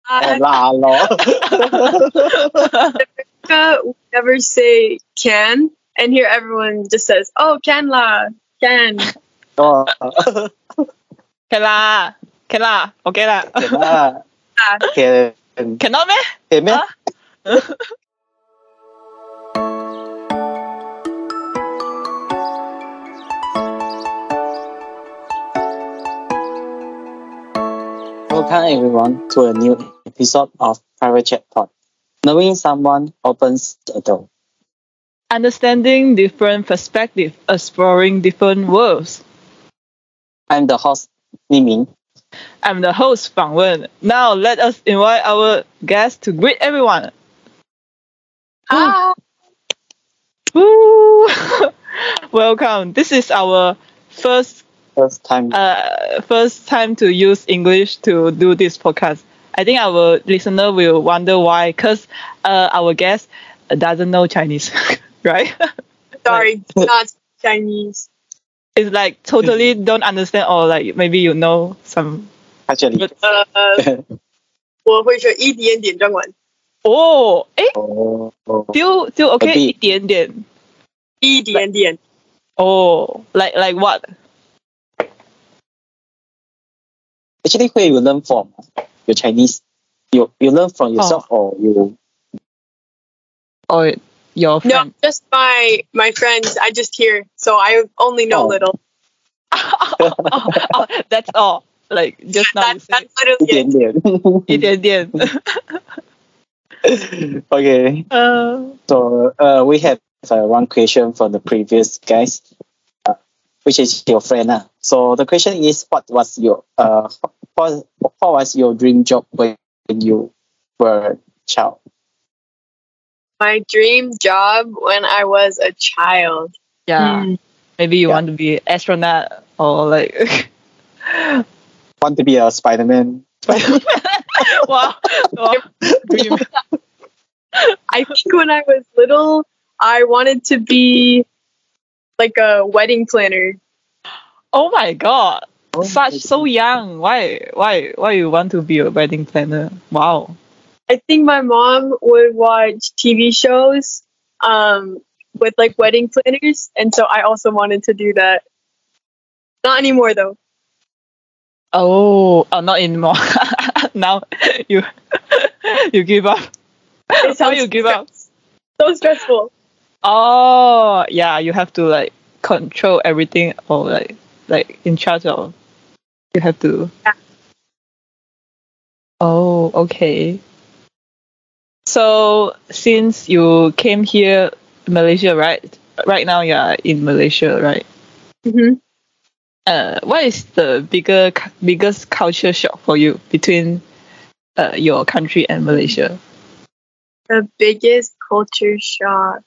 啦咯。We never say can, and here everyone just says, "Oh, can la, can." 哦，可以啦，可以啦，OK 啦。啦，可 Cannot 咩？可咩？ Welcome everyone to a new episode of Private Chat Pod. Knowing someone opens a door. Understanding different perspectives, exploring different worlds. I'm the host, Niming. I'm the host, Fang Wen. Now let us invite our guests to greet everyone. Hi. Woo! Welcome. This is our first time to use English to do this podcast. I think our listener will wonder why, because our guest doesn't know Chinese, right? Sorry, not Chinese. It's like totally don't understand, or like maybe you know some. Actually. 我会说一点点中文。Oh, still okay, 一点点。一点点。Oh, like what? Actually, where you learn from your Chinese? You learn from yourself or you? Or your friend? No, just my friends. I just hear, so I only know little. That's all. Like just now you that's say. literally 一点点。一点点。 Okay. So we have one question from the previous guys, which is your friend. So the question is, what was your dream job when you were a child? My dream job when I was a child. Yeah. Maybe you want to be astronaut or like. Want to be a Spider-Man? Wow. Dream. I think when I was little, I wanted to be like a wedding planner. Oh my god. Oh So young. Why you want to be a wedding planner? Wow. I think my mom would watch TV shows with like wedding planners, and so I also wanted to do that. Not anymore though. Oh, not anymore. Now you give up. How you give up? So stressful. Oh, yeah, you have to like control everything, or like in charge of. You have to. Yeah. Oh, okay. So since you came here, Malaysia, right? Right now you are in Malaysia, right? Mm-hmm. What is the biggest culture shock for you between your country and Malaysia? The biggest culture shock.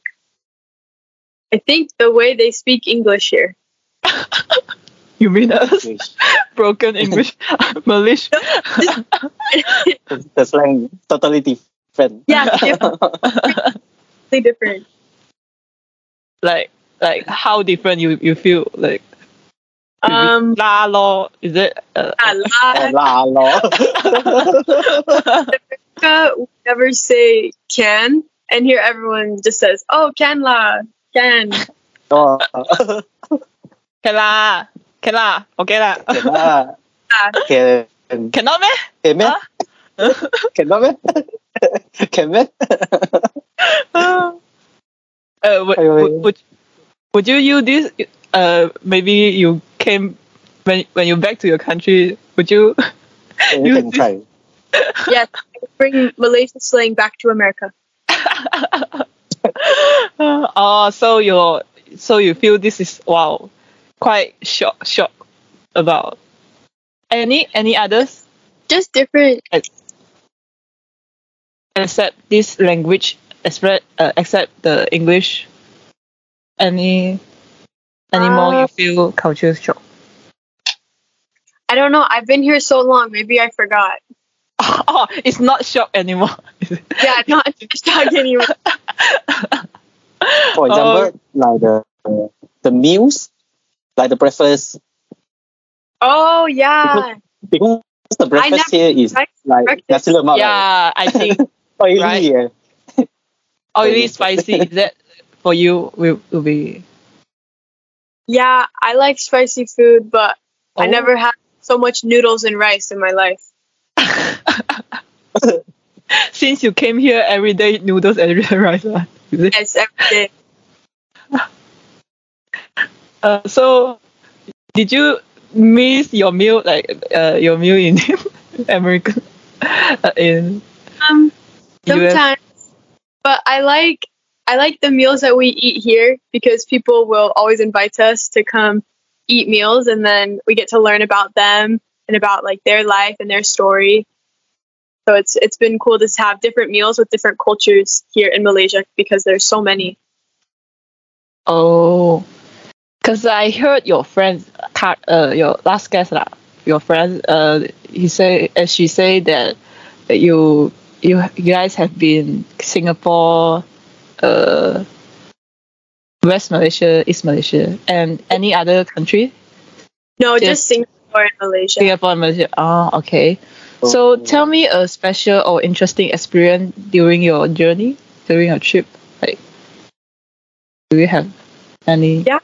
I think the way they speak English here. You mean us? Broken English, Malaysia. The slang totally different. Yeah, completely different. Like how different you feel like? La lo, is it? La lo. We never say can, and here everyone just says, "Oh, can la, can." Oh. Can la, okay la. Cannot me? Cannot me? Can me? Would you use this? Maybe you came when you back to your country. Would you? You can try. Yes, bring Malaysian slang back to America. Oh, so you feel this is quite shock about any others? Just different. Except this language, except the English. Any more you feel culture shock? I don't know. I've been here so long. Maybe I forgot. Oh, it's not shock anymore. Yeah, not shock anymore. For example, like the meals, like the breakfast. Oh yeah. Because The breakfast here is like nasi lemak. Yeah, I think oily. Right? Yeah. Oily, spicy. Is that for you? Will be. Yeah, I like spicy food, but I Oh. never had so much noodles and rice in my life. Since you came here every day, noodles and rice. Is it? Yes, every day. So, did you miss your meal in America? In Sometimes, but I like the meals that we eat here because people will always invite us to come eat meals, and then we get to learn about them and about like their life and their story. So it's been cool to have different meals with different cultures here in Malaysia because there's so many. Oh, because I heard your friends, your last guest, your friend, she say that you guys have been Singapore, West Malaysia, East Malaysia, and any other country? No, just Singapore and Malaysia. Singapore and Malaysia. Oh, okay. So tell me a special or interesting experience during your journey, during your trip. Like, do you have any? Yeah.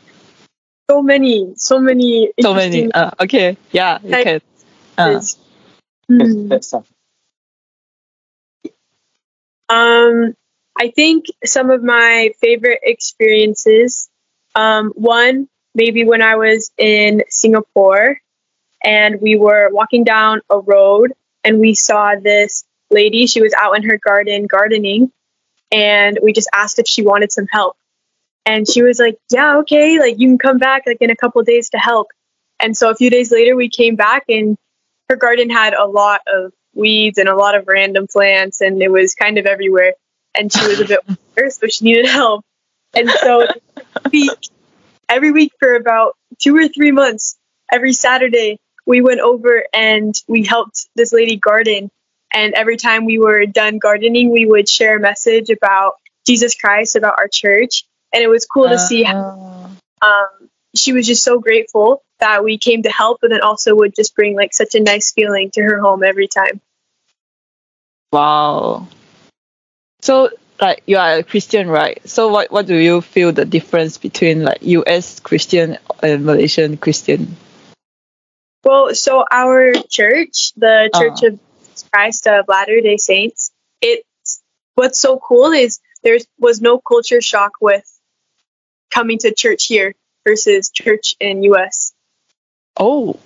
So many. interesting Okay. Yeah, you can. I think some of my favorite experiences. One, maybe when I was in Singapore and we were walking down a road and we saw this lady. She was out in her garden gardening, and we just asked if she wanted some help. And she was like, yeah, okay, like you can come back like in a couple of days to help. And so a few days later we came back and her garden had a lot of weeds and a lot of random plants, and it was kind of everywhere. And she was a bit older, so she needed help. And so every week for about 2 or 3 months, every Saturday, we went over and we helped this lady garden. And every time we were done gardening, we would share a message about Jesus Christ, about our church. And it was cool to see how she was just so grateful that we came to help, but then also would just bring like such a nice feeling to her home every time. Wow. So, like, you are a Christian, right? So what do you feel the difference between like US Christian and Malaysian Christian? Well, so our church, the Church of Jesus Christ of Latter-day Saints, what's so cool is there was no culture shock with coming to church here versus church in US. Oh.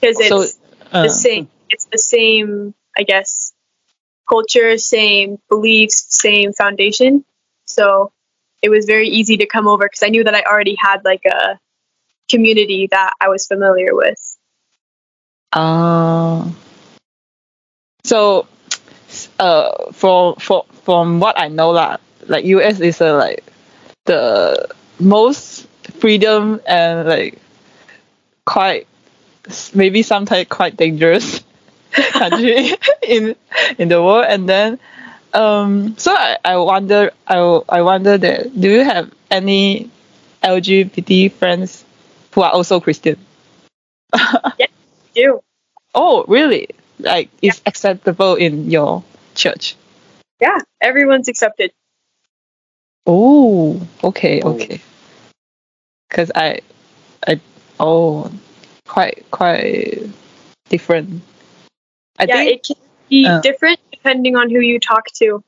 Because it's the same. It's the same, I guess, culture, same beliefs, same foundation. So it was very easy to come over because I knew that I already had like a community that I was familiar with. So, from what I know, like US is like the most freedom and like quite maybe sometimes quite dangerous country in the world. And then so I wonder that do you have any LGBT friends who are also Christian? Yes, I do. Oh, really? Like, it's acceptable in your church? Yeah, everyone's accepted. Oh, okay. Because quite different. I think it can be different depending on who you talk to.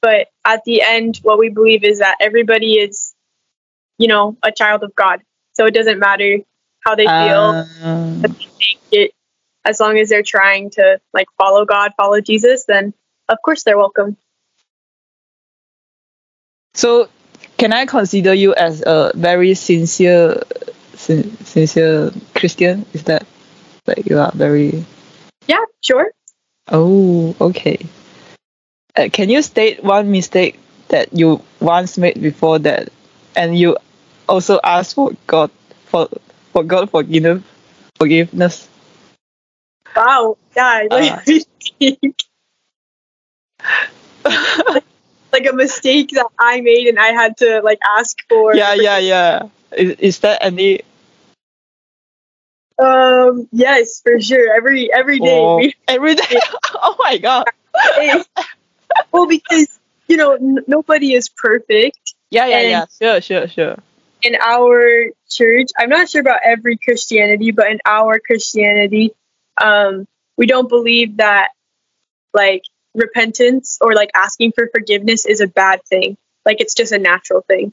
But at the end, what we believe is that everybody is, a child of God. So it doesn't matter how they feel, what they think. As long as they're trying to like follow God, follow Jesus, then of course they're welcome. So, can I consider you as a very sincere Christian? Is that like you are very? Yeah, sure. Oh, okay. Can you state one mistake that you once made before that, and you also asked for God forgiveness? Wow, yeah, like a mistake that I made and I had to like ask for. Yeah. Is there any Yes, for sure. Every day. Oh, every day. Oh my god. Well, because nobody is perfect. Yeah. Sure. In our church, I'm not sure about every Christianity, but in our Christianity, we don't believe that like repentance or like asking for forgiveness is a bad thing. Like it's just a natural thing.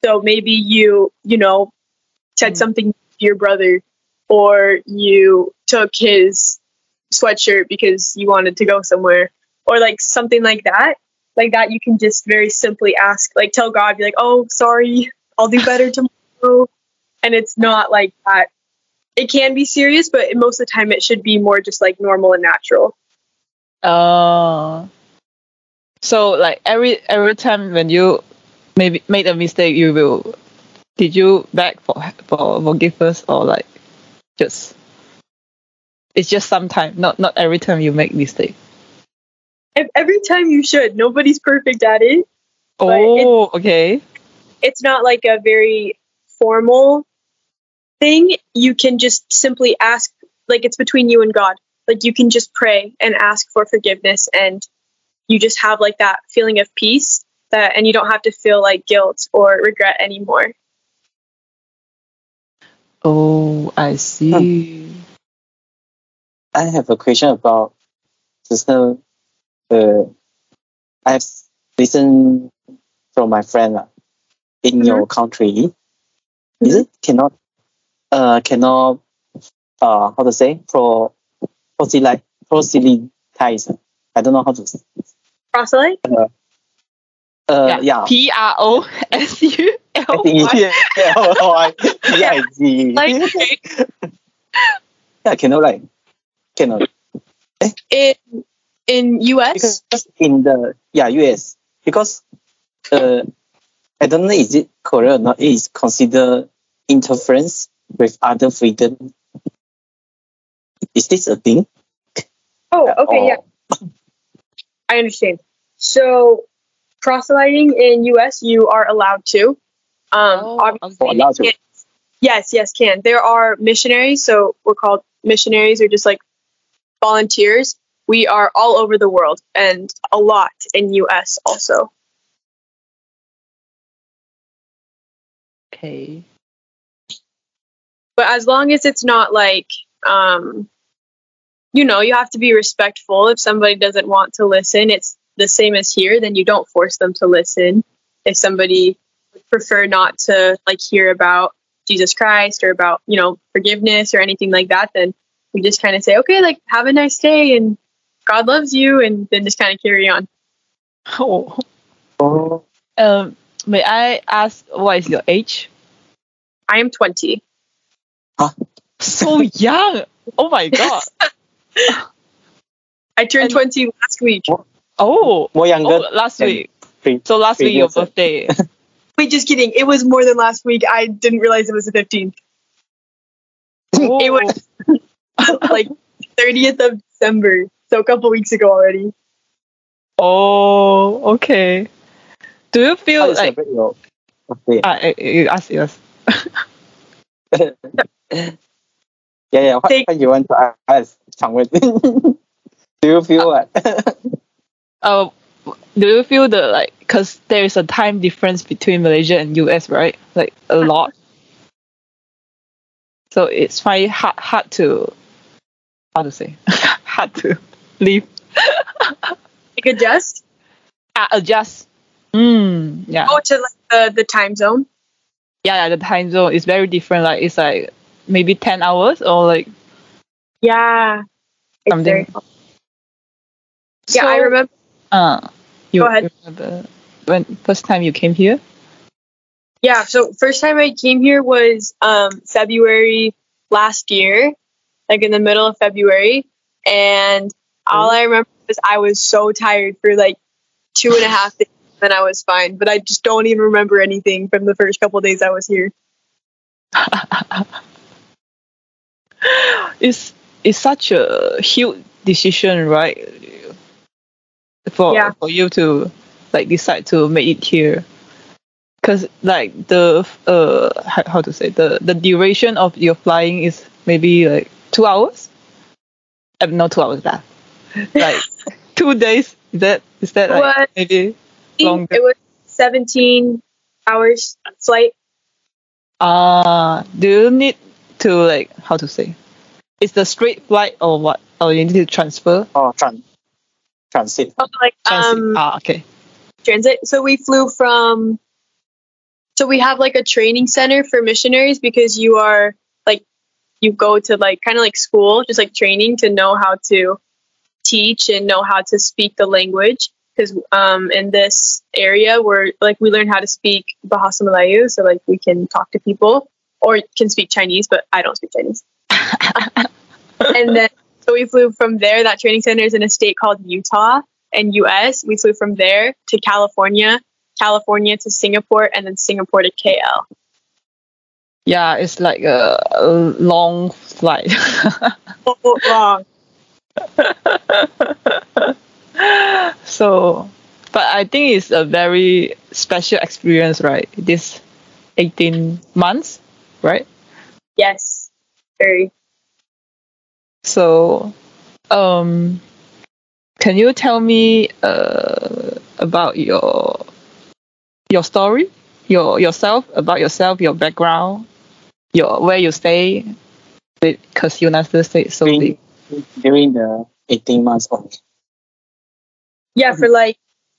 So maybe you said something to your brother, or you took his sweatshirt because you wanted to go somewhere, or like something like that. Like that, you can just very simply ask, like tell God, be like, oh, sorry, I'll do better tomorrow. And it's not like that. It can be serious, but most of the time it should be more just like normal and natural. So like every time when you maybe made a mistake, did you beg for forgiveness, or like it's just sometime, not every time you make mistake? Every time you should. Nobody's perfect at it. Oh, okay. It's not like a very formal thing. You can just simply ask, like it's between you and God. Like you can just pray and ask for forgiveness, and you just have like that feeling of peace, and you don't have to feel like guilt or regret anymore. Oh, I see. I have a question about sister. I've listened from my friend in your country. Is it cannot how to say proselytize? I don't know how to say. Proselyte? Yeah. PROSULY. Like yeah, cannot. In US? Because in the US, because I don't know is it correct or not. It is considered interference with other freedom. Is this a thing? Oh, okay, yeah. I understand. So proselyting in US, you are allowed to. Obviously, allowed to. Yes, can. There are missionaries, so we're called missionaries, or just like volunteers. We are all over the world, and a lot in US also. Okay. But as long as it's not like, you have to be respectful. If somebody doesn't want to listen, it's the same as here, then you don't force them to listen. If somebody would prefer not to like hear about Jesus Christ or about, forgiveness or anything like that, then we just kind of say, okay, like have a nice day and God loves you, and then just kind of carry on. Oh. May I ask what is your age? I am 20. Huh? So young. Oh my god. I turned 20 last week. More younger. Last week. So last week your birthday. Wait, just kidding. It was more than last week. I didn't realize it was the 15th. Oh. It was like 30th of December. So a couple weeks ago already. Oh, okay. Do you feel like... you ask us. Yeah. What you want to ask? Do you feel what? Do you feel because there is a time difference between Malaysia and US, right? Like a lot. So it's quite hard to, how to say, hard to leave. Like adjust? Adjust. Yeah. Oh, to like the time zone? Yeah, the time zone is very different. Like it's like maybe 10 hours or like. Yeah. Something. Yeah, I remember. Go ahead. Remember when first time you came here? Yeah, so first time I came here was February last year, like in the middle of February. And all I remember was I was so tired for like 2.5 days, and I was fine. But I just don't even remember anything from the first couple of days I was here. It's such a huge decision, right? For you to like decide to make it here, because like the how to say the duration of your flying is maybe like 2 hours? Not 2 hours, that like 2 days. Is that like maybe longer? It was 17 hours flight. Do you need to like, how to say? Is the straight flight or what? Or you need to transfer? Oh, transit. Oh, like okay. Transit. So we flew from. So we have like a training center for missionaries, because you are like, you go to like kind of like school, just like training to know how to teach and know how to speak the language. Because in this area we're like, we learn how to speak Bahasa Melayu, so like we can talk to people, or can speak Chinese, but I don't speak Chinese. And then so we flew from there. That training center is in a state called Utah and US. We flew from there to California to Singapore, and then Singapore to KL. Yeah, it's like a long flight. Long. So, but I think it's a very special experience, right? This 18 months, right? Yes, very. So, can you tell me about your story, yourself, about yourself, your background, where you stay, because United States so big. During the 18 months only. Yeah, for like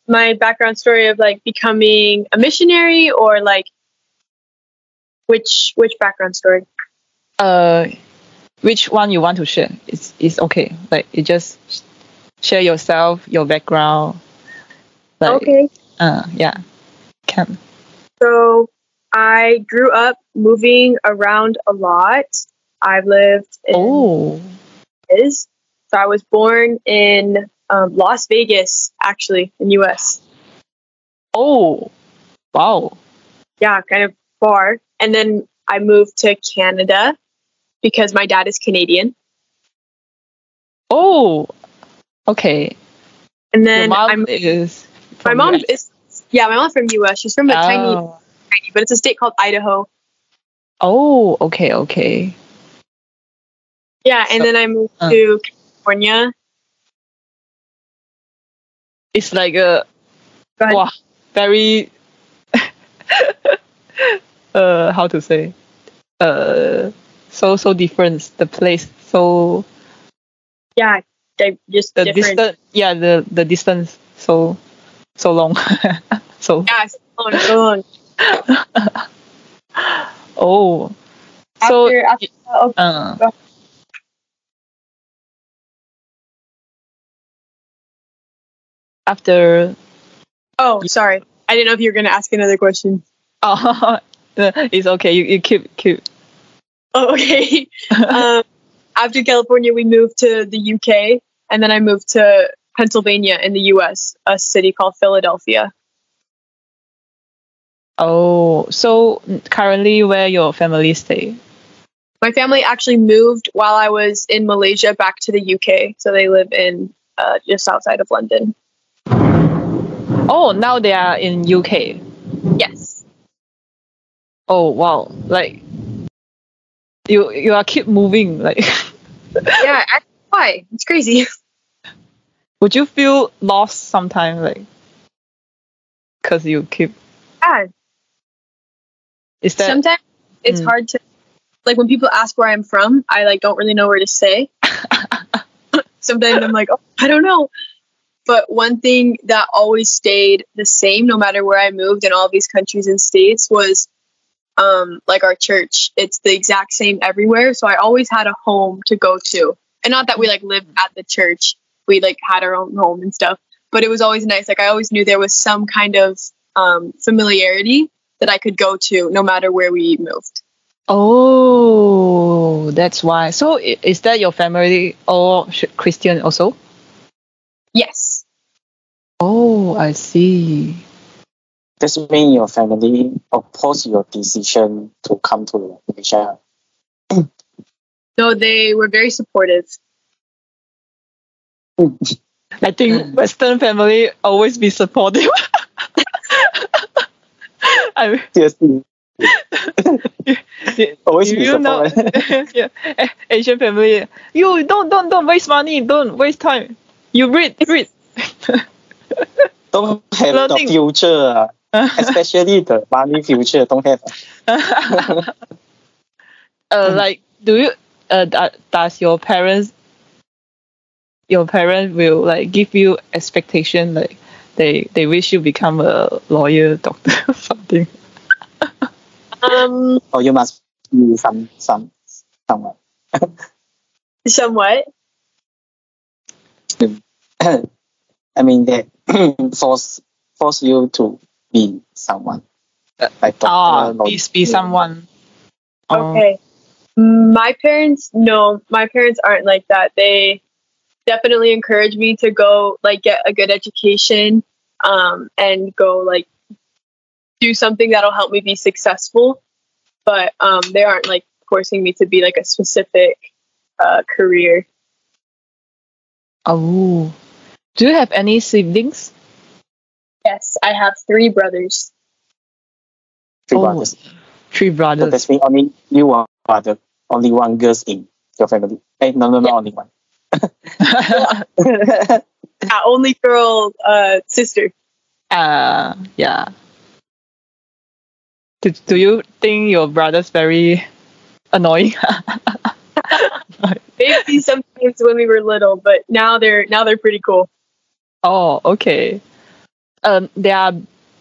my background story of like becoming a missionary, or like which background story? Which one you want to share? It's okay. Like, you just share yourself, your background. Like, okay. Yeah. Can. So I grew up moving around a lot. I've lived in So I was born in Las Vegas, actually, in US. Oh, wow. Yeah, kind of far. And then I moved to Canada because my dad is Canadian. Oh, okay. And then my mom is from US. She's from a tiny, but it's a state called Idaho. Oh, okay. Yeah, and then I moved to California. It's like very how to say, so different, the place, so just the different. distance, the distance so long. So so long. Oh, after. Oh, sorry. I didn't know if you were going to ask another question. Oh, it's okay. You keep. Oh, okay. After California, we moved to the UK, and then I moved to Pennsylvania in the US, a city called Philadelphia. Oh, so currently where your family stay? My family actually moved while I was in Malaysia back to the UK. So they live in just outside of London. Oh, now they are in UK. Yes. Oh, wow. Like, you are keep moving, like. Yeah, why? It's crazy. Would you feel lost sometimes, like, because you keep? Yeah. Is that sometimes it's hard to, like, when people ask where I'm from, I like don't really know where to say. Sometimes I'm like, oh, I don't know. But one thing that always stayed the same, no matter where I moved in all of these countries and states, was like our church. It's the exact same everywhere. So I always had a home to go to. And not that we like lived at the church. We like had our own home and stuff. But it was always nice. Like I always knew there was some kind of familiarity that I could go to no matter where we moved. Oh, that's why. So is that your family or Christian also? Yes. Oh, I see. Does it mean your family oppose your decision to come to Malaysia? No, they were very supportive. I think Western family always be supportive. Always you know, yeah, Asian family. You don't waste money. Don't waste time. You read. Don't have Learning. the future, especially the money future. Don't have. Like, do you? Does your parents will like give you expectation, like they wish you become a lawyer, doctor, or something? Or you must be someone. Somewhat. I mean, they force you to be someone. Like doctor, lawyer. Be someone. Okay. My parents aren't like that. They definitely encourage me to go like get a good education, and go like do something that'll help me be successful. But they aren't like forcing me to be like a specific career. Oh, do you have any siblings? Yes, I have 3 brothers. Three brothers. 3 brothers. So that's mean only you are the only one girl in your family. Hey, no, not only one. Yeah, only girl sister. Yeah. Do you think your brother's very annoying? Maybe sometimes when we were little, but now they're pretty cool. Oh, okay. They are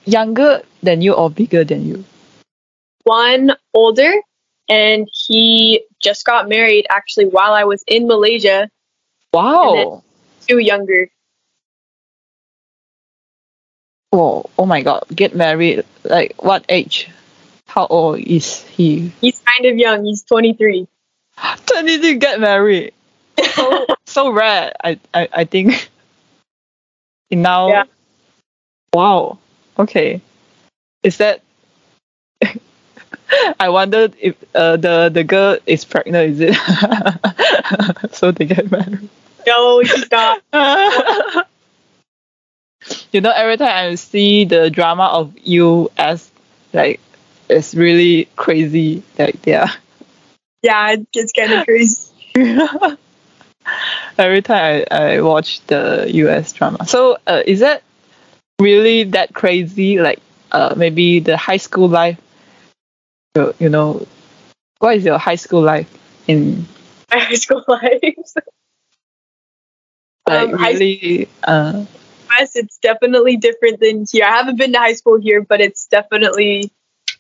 younger than you or bigger than you? One older, and he just got married actually while I was in Malaysia. Wow. And then 2 younger. Oh my God. Get married. Like what age? How old is he? He's kind of young. He's 23. 23 get married. So rare. I think. Now. Yeah. Wow. Okay. Is that? I wondered if the girl is pregnant. Is it? So they get married. No, she's not. You know, every time I see the drama of US, like it's really crazy. Like they are. Yeah, it's kind of crazy. Every time I watch the US drama. So is that really that crazy? Like maybe the high school life. You know, what is your high school life in? My high school life. Really. Yes, it's definitely different than here. I haven't been to high school here, but it's definitely,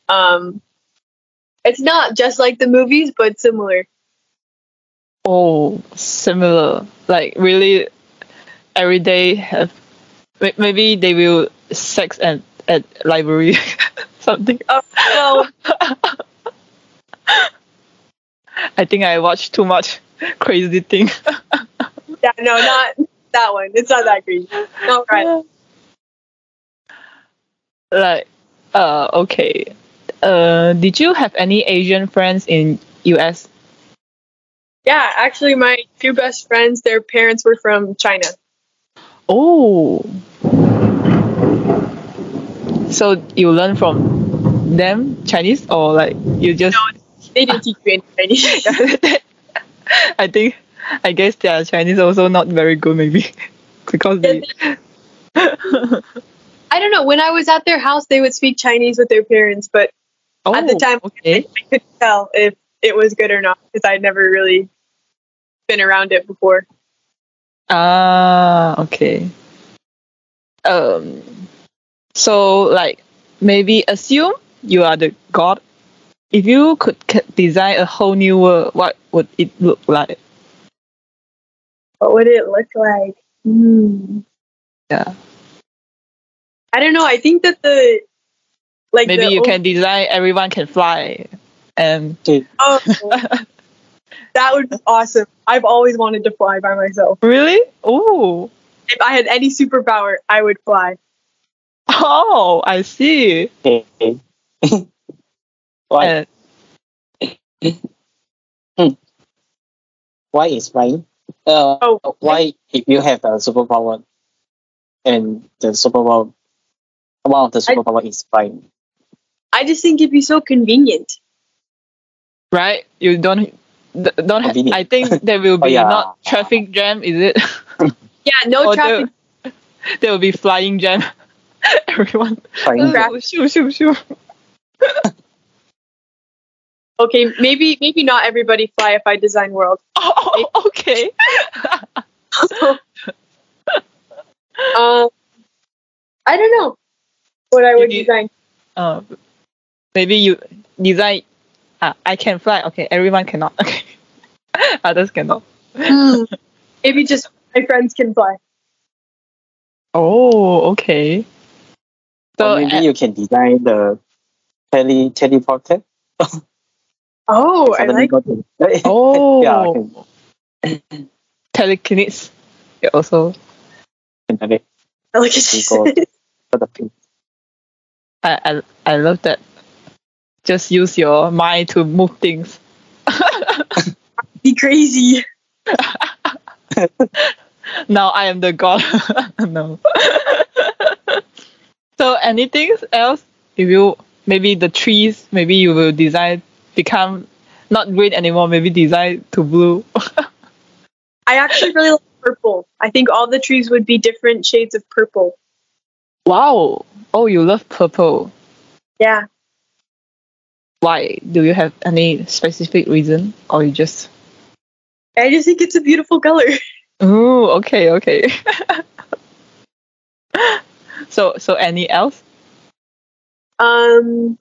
it's not just like the movies, but similar. Oh, similar. Like really, every day have maybe they will sex at library, something. Oh no. I think I watched too much crazy thing. Yeah, no, not that one. It's not that crazy. Not right. Like, okay. Did you have any Asian friends in US? Yeah, actually, my 2 best friends, their parents were from China. Oh. So you learn from them Chinese, or like you just? No, they didn't teach me any Chinese. I guess their Chinese also not very good, maybe because they. I don't know. When I was at their house, they would speak Chinese with their parents, but at the time, okay. I couldn't tell if it was good or not because I'd never really been around it before. Okay. So like maybe assume you are the god. If you could design a whole new world, what would it look like? What would it look like? Yeah. I don't know. I think that maybe you can design everyone can fly and. Oh, that would be awesome. I've always wanted to fly by myself. Really? Oh. If I had any superpower, I would fly. Oh, I see. Why? Why is flying? Why if you have a superpower and the superpower, one of the superpower is flying? I just think it'd be so convenient. right? You don't have, I think there will be not traffic jam, is it? Yeah, no traffic. There will be flying jam. Everyone. Shoo, shoo. Okay, maybe not everybody fly if I design world. Oh, okay. I don't know what I would design. Maybe you design. I can fly. Okay, everyone cannot. Okay, others cannot. Maybe just my friends can fly. Oh, okay. So maybe you can design the teleporter. Oh, I like it. Oh, yeah. Telekinesis. Yeah, also. I love that. Just use your mind to move things. Be crazy. Now I am the god. No. So anything else? If you maybe the trees, maybe you will design become not green anymore. Maybe design to blue. I actually really like purple. I think all the trees would be different shades of purple. Wow. Oh, you love purple. Yeah. Why? Do you have any specific reason, or you just? I just think it's a beautiful color. Oh, okay. So any else? I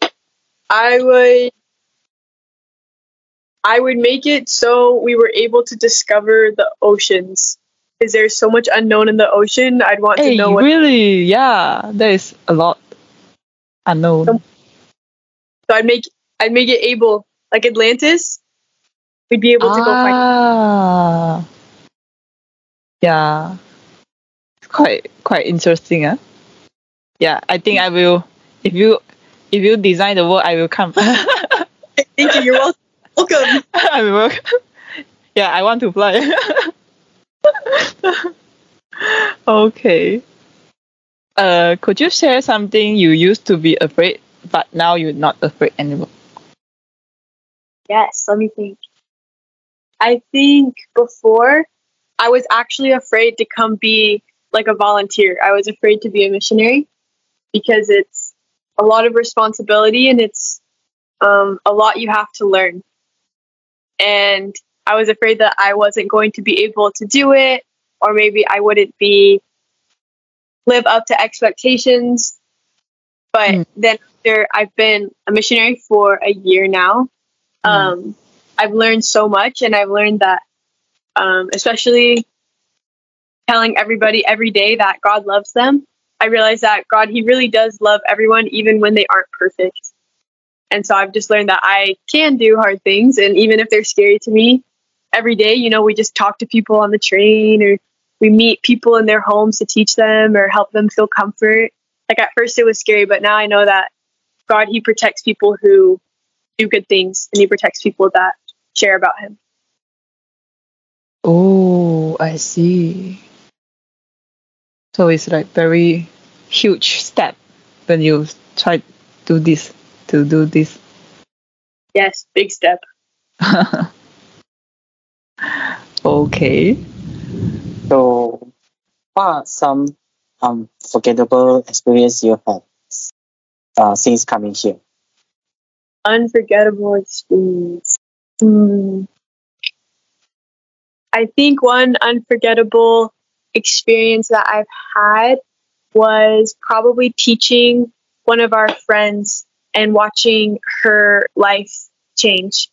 would make it so we were able to discover the oceans. Because there's so much unknown in the ocean. I'd want to know what... Really? Yeah, there is a lot unknown. So I'd make it able, like Atlantis, we'd be able to go find. Yeah. Quite interesting, huh? Yeah, I think I will. If you design the world, I will come. Thank you. You're welcome. I will welcome. Yeah, I want to fly. Okay. Could you share something you used to be afraid, but now you're not afraid anymore? Yes, let me think. I think before I was actually afraid to come be like a volunteer. I was afraid to be a missionary because it's a lot of responsibility and it's a lot you have to learn. And I was afraid that I wasn't going to be able to do it, or maybe I wouldn't live up to expectations. But then after I've been a missionary for a year now, I've learned so much, and I've learned that especially telling everybody every day that God loves them, I realized that God, he really does love everyone, even when they aren't perfect. And so I've just learned that I can do hard things, and even if they're scary to me, every day, we just talk to people on the train, or we meet people in their homes to teach them or help them feel comfort. Like at first it was scary, but now I know that God, he protects people who do good things, and he protects people that share about him. Oh, I see. So it's like very huge step when you try to do this. Yes, big step. Okay. So, what are some unforgettable experience you had since coming here? Unforgettable experience. I think one unforgettable experience that I've had was probably teaching one of our friends and watching her life change.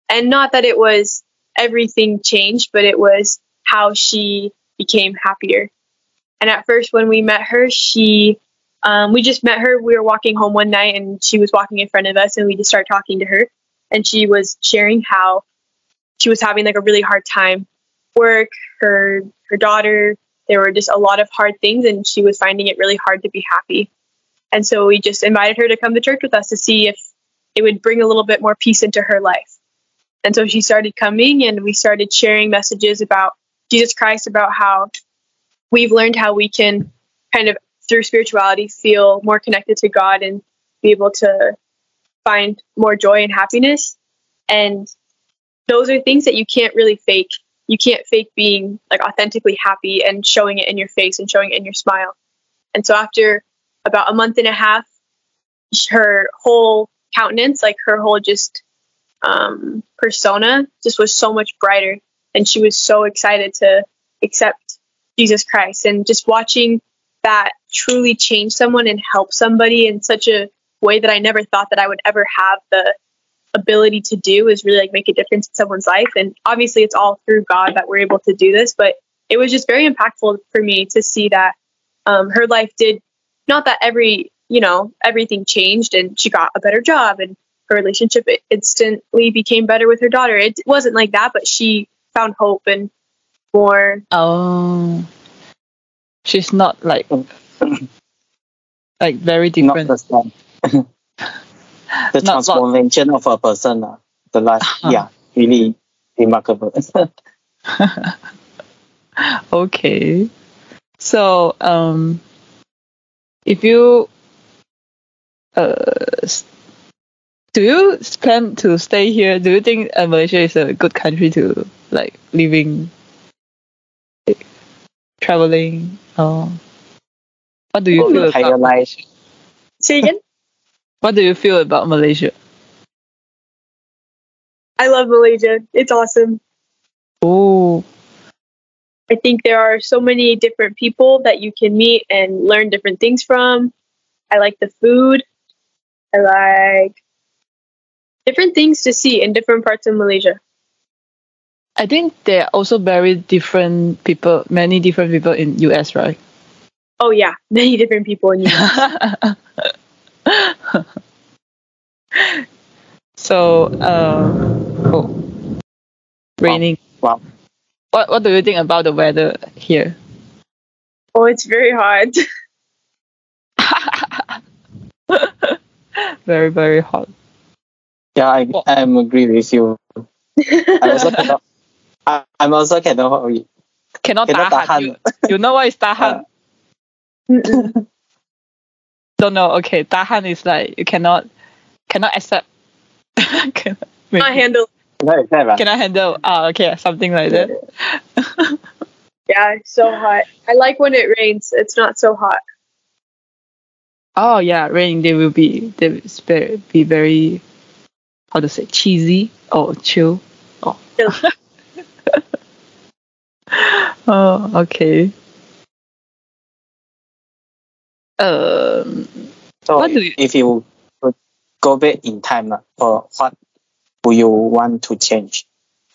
And not that it was everything changed, but it was how she became happier. And at first when we met her, we just met her. We were walking home one night and she was walking in front of us, and we just started talking to her. And she was sharing how she was having like a really hard time. Work, her daughter, there were just a lot of hard things, and she was finding it really hard to be happy. And so we just invited her to come to church with us to see if it would bring a little bit more peace into her life. And so she started coming, and we started sharing messages about Jesus Christ, about how we've learned how we can kind of, through spirituality, feel more connected to God and be able to find more joy and happiness. And those are things that you can't really fake. You can't fake being like authentically happy and showing it in your face and showing it in your smile. And so after about a month and a half, her whole countenance, like her whole just persona just was so much brighter. And she was so excited to accept Jesus Christ. And just watching that truly change someone and help somebody in such a way that I never thought that I would ever have the ability to do is really like make a difference in someone's life. And obviously it's all through God that we're able to do this, but it was just very impactful for me to see that her life did, not that everything changed and she got a better job and her relationship instantly became better with her daughter. It wasn't like that, but she found hope and more. Oh, she's not like very different. The transformation of a person, the life, really remarkable. Okay, so if you do you plan to stay here? Do you think Malaysia is a good country to like living, like, traveling? What do you feel about life? Say again? What do you feel about Malaysia? I love Malaysia. It's awesome. Oh. I think there are so many different people that you can meet and learn different things from. I like the food. I like different things to see in different parts of Malaysia. I think there are also many different people in US, right? Oh yeah, many different people in US. So, raining. Wow. What do you think about the weather here? Oh, it's very hot. Very, very hot. Yeah, I agree with you. I'm also cannot tahan. You know what is tahan? Don't know. Okay, tahan is like you cannot accept. Cannot handle. Cannot handle. Okay, something like that. Yeah, it's so hot. I like when it rains. It's not so hot. Oh yeah, rain. They will be very, how to say, cheesy or chill. Oh. Oh, okay. So if you could go back in time, or what would you want to change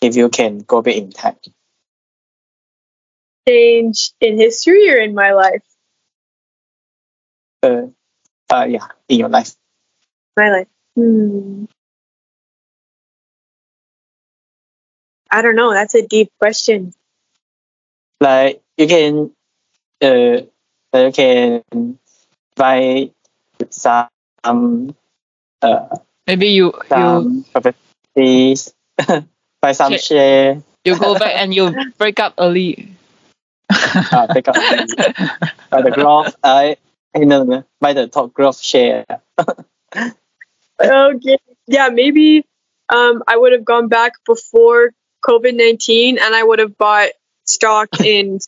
if you can go back in time? Change in history or in my life? Yeah, in your life. My life. I don't know. That's a deep question. Like you can buy some maybe you properties, buy some share. You go back and you break up early. Break up early. Buy the growth. Buy the top growth share. Okay. Yeah, maybe I would have gone back before COVID-19 and I would have bought stock in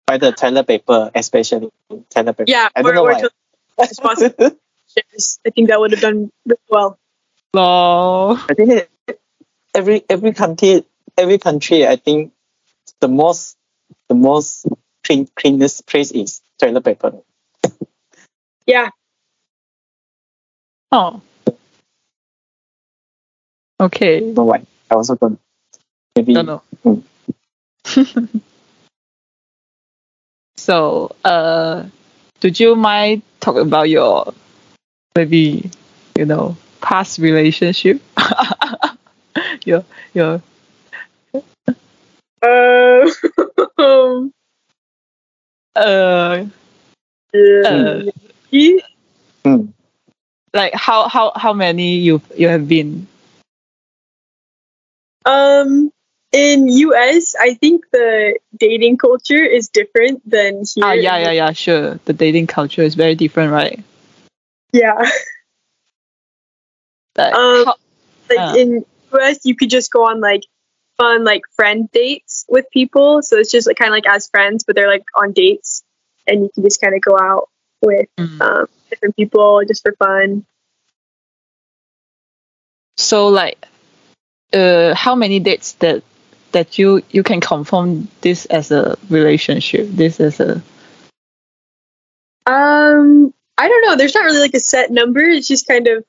Buy the toilet paper, especially toilet paper. Yeah, I don't know why. I think that would have done really well. No. I think every country, I think the most cleanest place is toilet paper. Yeah. Oh. Okay. No why. I also don't. Maybe. Don't know. So, did you mind talk about your maybe past relationship? your like how many you have been? In in US, I think the dating culture is different than here. Yeah, sure. The dating culture is very different, right? Yeah. In US, you could just go on like fun like friend dates with people. So it's just like kind of like as friends, but they're like on dates, and you can just kind of go out with different people just for fun. So like, how many dates that you can confirm this as a relationship? This as a I don't know. There's not really like a set number. It's just kind of,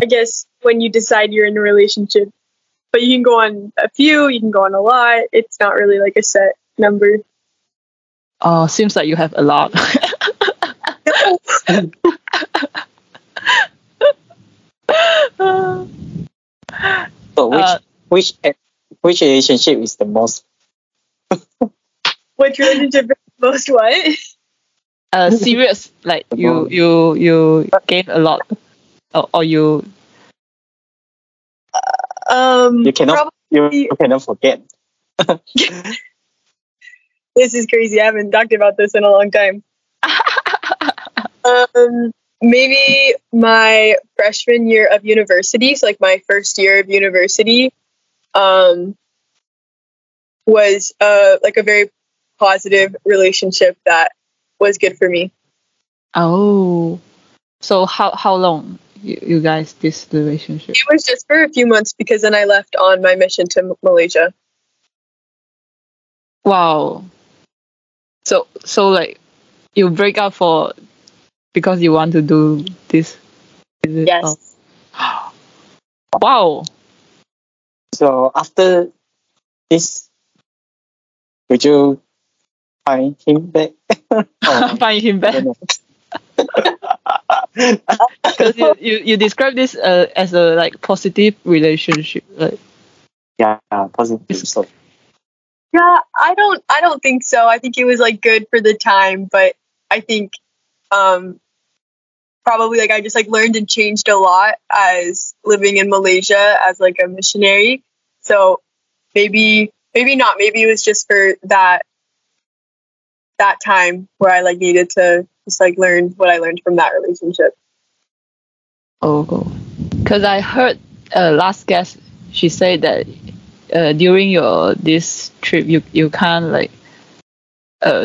I guess, when you decide you're in a relationship. But you can go on a few, you can go on a lot. It's not really like a set number. Oh, seems like you have a lot. So which relationship is the most? Which relationship is the most what? Serious, like you gave a lot, or you you cannot forget. This is crazy. I haven't talked about this in a long time. Maybe my freshman year of university, so like my first year of university, was like a very positive relationship that was good for me. Oh, so how long you guys this relationship? It was just for a few months because then I left on my mission to Malaysia. Wow. So like you break up because you want to do this? Yes. Oh. Wow. So after this, would you find him back? Find him back. Because you describe this as a like positive relationship, like positive. So yeah, I don't think so. I think it was like good for the time, but I think probably like I just like learned and changed a lot as living in Malaysia as like a missionary. So maybe not. Maybe it was just for that time where I like needed to just like learn what I learned from that relationship. Oh, because I heard last guest, she said that during this trip you can't like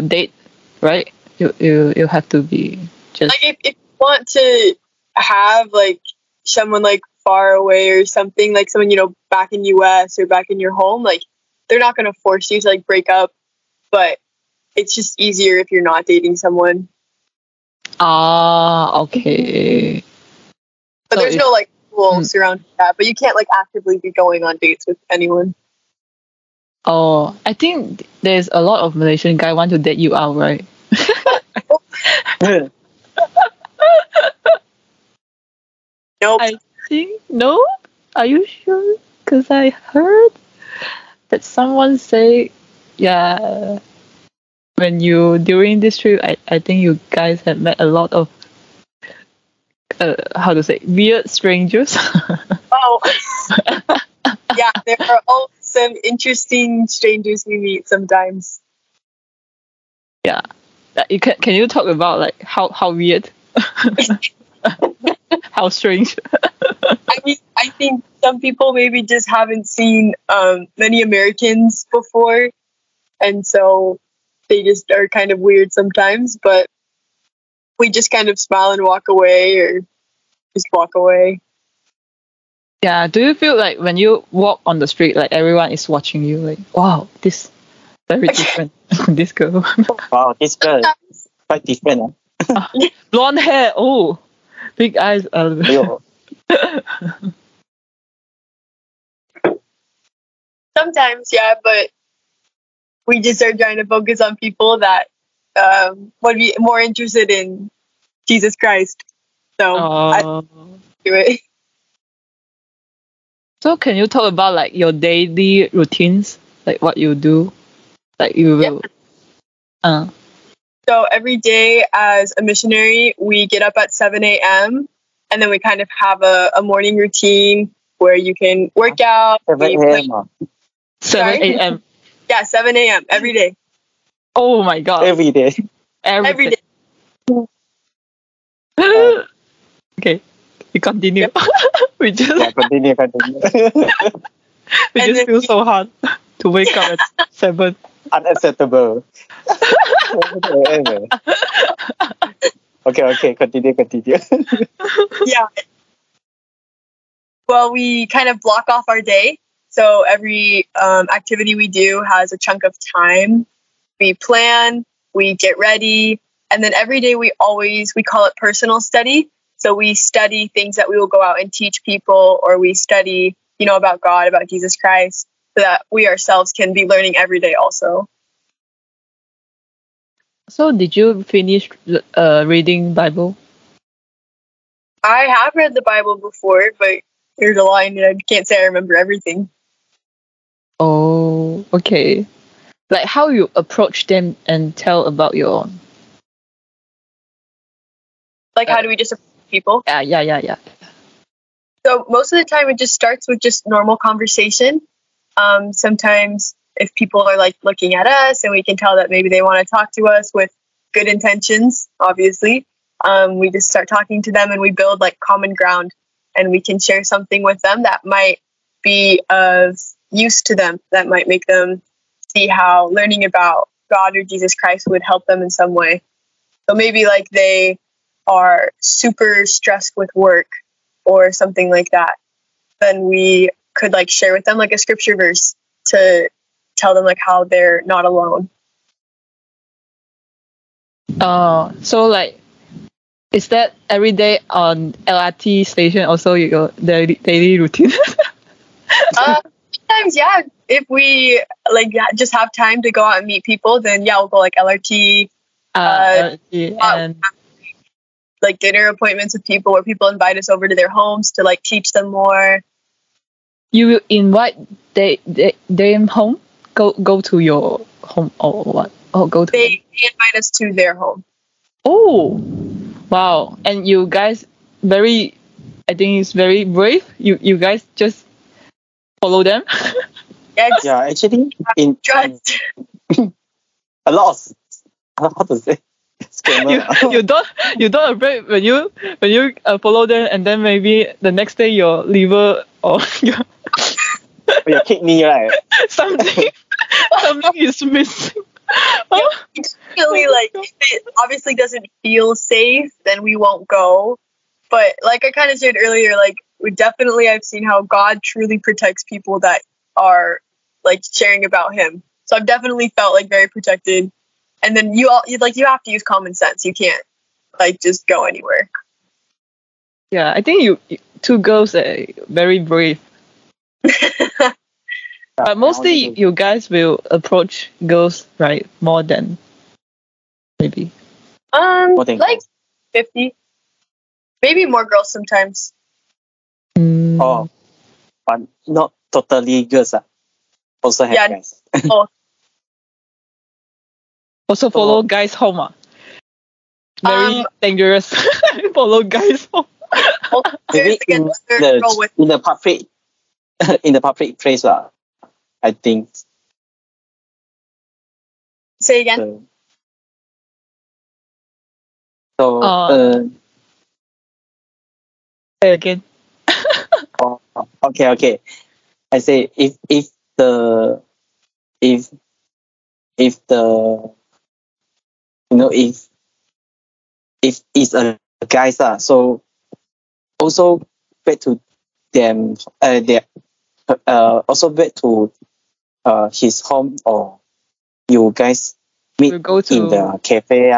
date, right? You have to be just like if you want to have like someone like far away or something, like someone back in US or back in your home, like they're not going to force you to like break up, but it's just easier if you're not dating someone. Okay. But there's no like rules surrounding that. But you can't like actively be going on dates with anyone. Oh, I think there's a lot of Malaysian guys want to date you out, right? Nope. I think no. Are you sure? Because I heard that someone say, yeah. When during this trip, I think you guys have met a lot of weird strangers. Oh, yeah, there are all some interesting strangers we meet sometimes. Yeah, can you talk about like how weird, how strange? I mean, I think some people maybe just haven't seen many Americans before, and so they just are kind of weird sometimes, but we just kind of smile and walk away or just walk away. Yeah, do you feel like when you walk on the street, like everyone is watching you, like, wow, this very different, this girl. Wow, this girl is quite different. Blonde hair, oh, big eyes. Sometimes, yeah, but we just are trying to focus on people that would be more interested in Jesus Christ. So I do it. So can you talk about like your daily routines, like what you do, like you will? Yeah. So every day as a missionary, we get up at 7 a.m. and then we kind of have a morning routine where you can work out. 7 a.m. 7 a.m. Yeah, 7 a.m. every day. Oh my god. Every day. Every day. Okay, we continue. Yep. we just Continue. we And just then feel so hard to wake up at 7. Unacceptable. Okay, continue. Yeah. Well, we kind of block off our day. So every activity we do has a chunk of time. We plan, we get ready, and then every day we call it personal study. So we study things that we will go out and teach people, or we study, about God, about Jesus Christ, so that we ourselves can be learning every day also. So did you finish reading Bible? I have read the Bible before, but there's a lot in it. I can't say I remember everything. Oh, okay. Like how you approach them and tell about your own. Like, how do we just approach people? Yeah. So most of the time it just starts with just normal conversation. Sometimes if people are like looking at us and we can tell that maybe they want to talk to us with good intentions, obviously, we just start talking to them and we build like common ground, and we can share something with them that might be of use to them, that might make them see how learning about God or Jesus Christ would help them in some way. So maybe like they are super stressed with work or something like that, then we could like share with them like a scripture verse to tell them like how they're not alone. So like, is that every day on LRT station also your daily routine? Sometimes, yeah. If we just have time to go out and meet people, then yeah, we'll go like LRT, and like dinner appointments with people where people invite us over to their homes to like teach them more. You will invite them home? Go to your home or what? Oh, go to. They invite us to their home. Oh, wow! And you guys I think it's very brave. You guys just follow them. Yeah, actually, in trust. a lot of how to say. you don't afraid when you follow them, and then maybe the next day your liver or your kidney, right? something is missing. Really, like, if it obviously doesn't feel safe, then we won't go. But like I kind of said earlier, like I've seen how God truly protects people that are like sharing about Him. So I've definitely felt like very protected. And then you have to use common sense. You can't like just go anywhere. Yeah, I think you two girls are very brave. But mostly you guys will approach girls, right? More than maybe. Like 50. Maybe more girls sometimes. Oh, but not totally girls. Also have guys. Oh. Also follow guys home. Very dangerous. Follow guys home. Maybe in the public place, I think. Say again. Say again. Okay. I say if it's a guys, so also back to them, also back to his home, or you guys meet go to in the cafe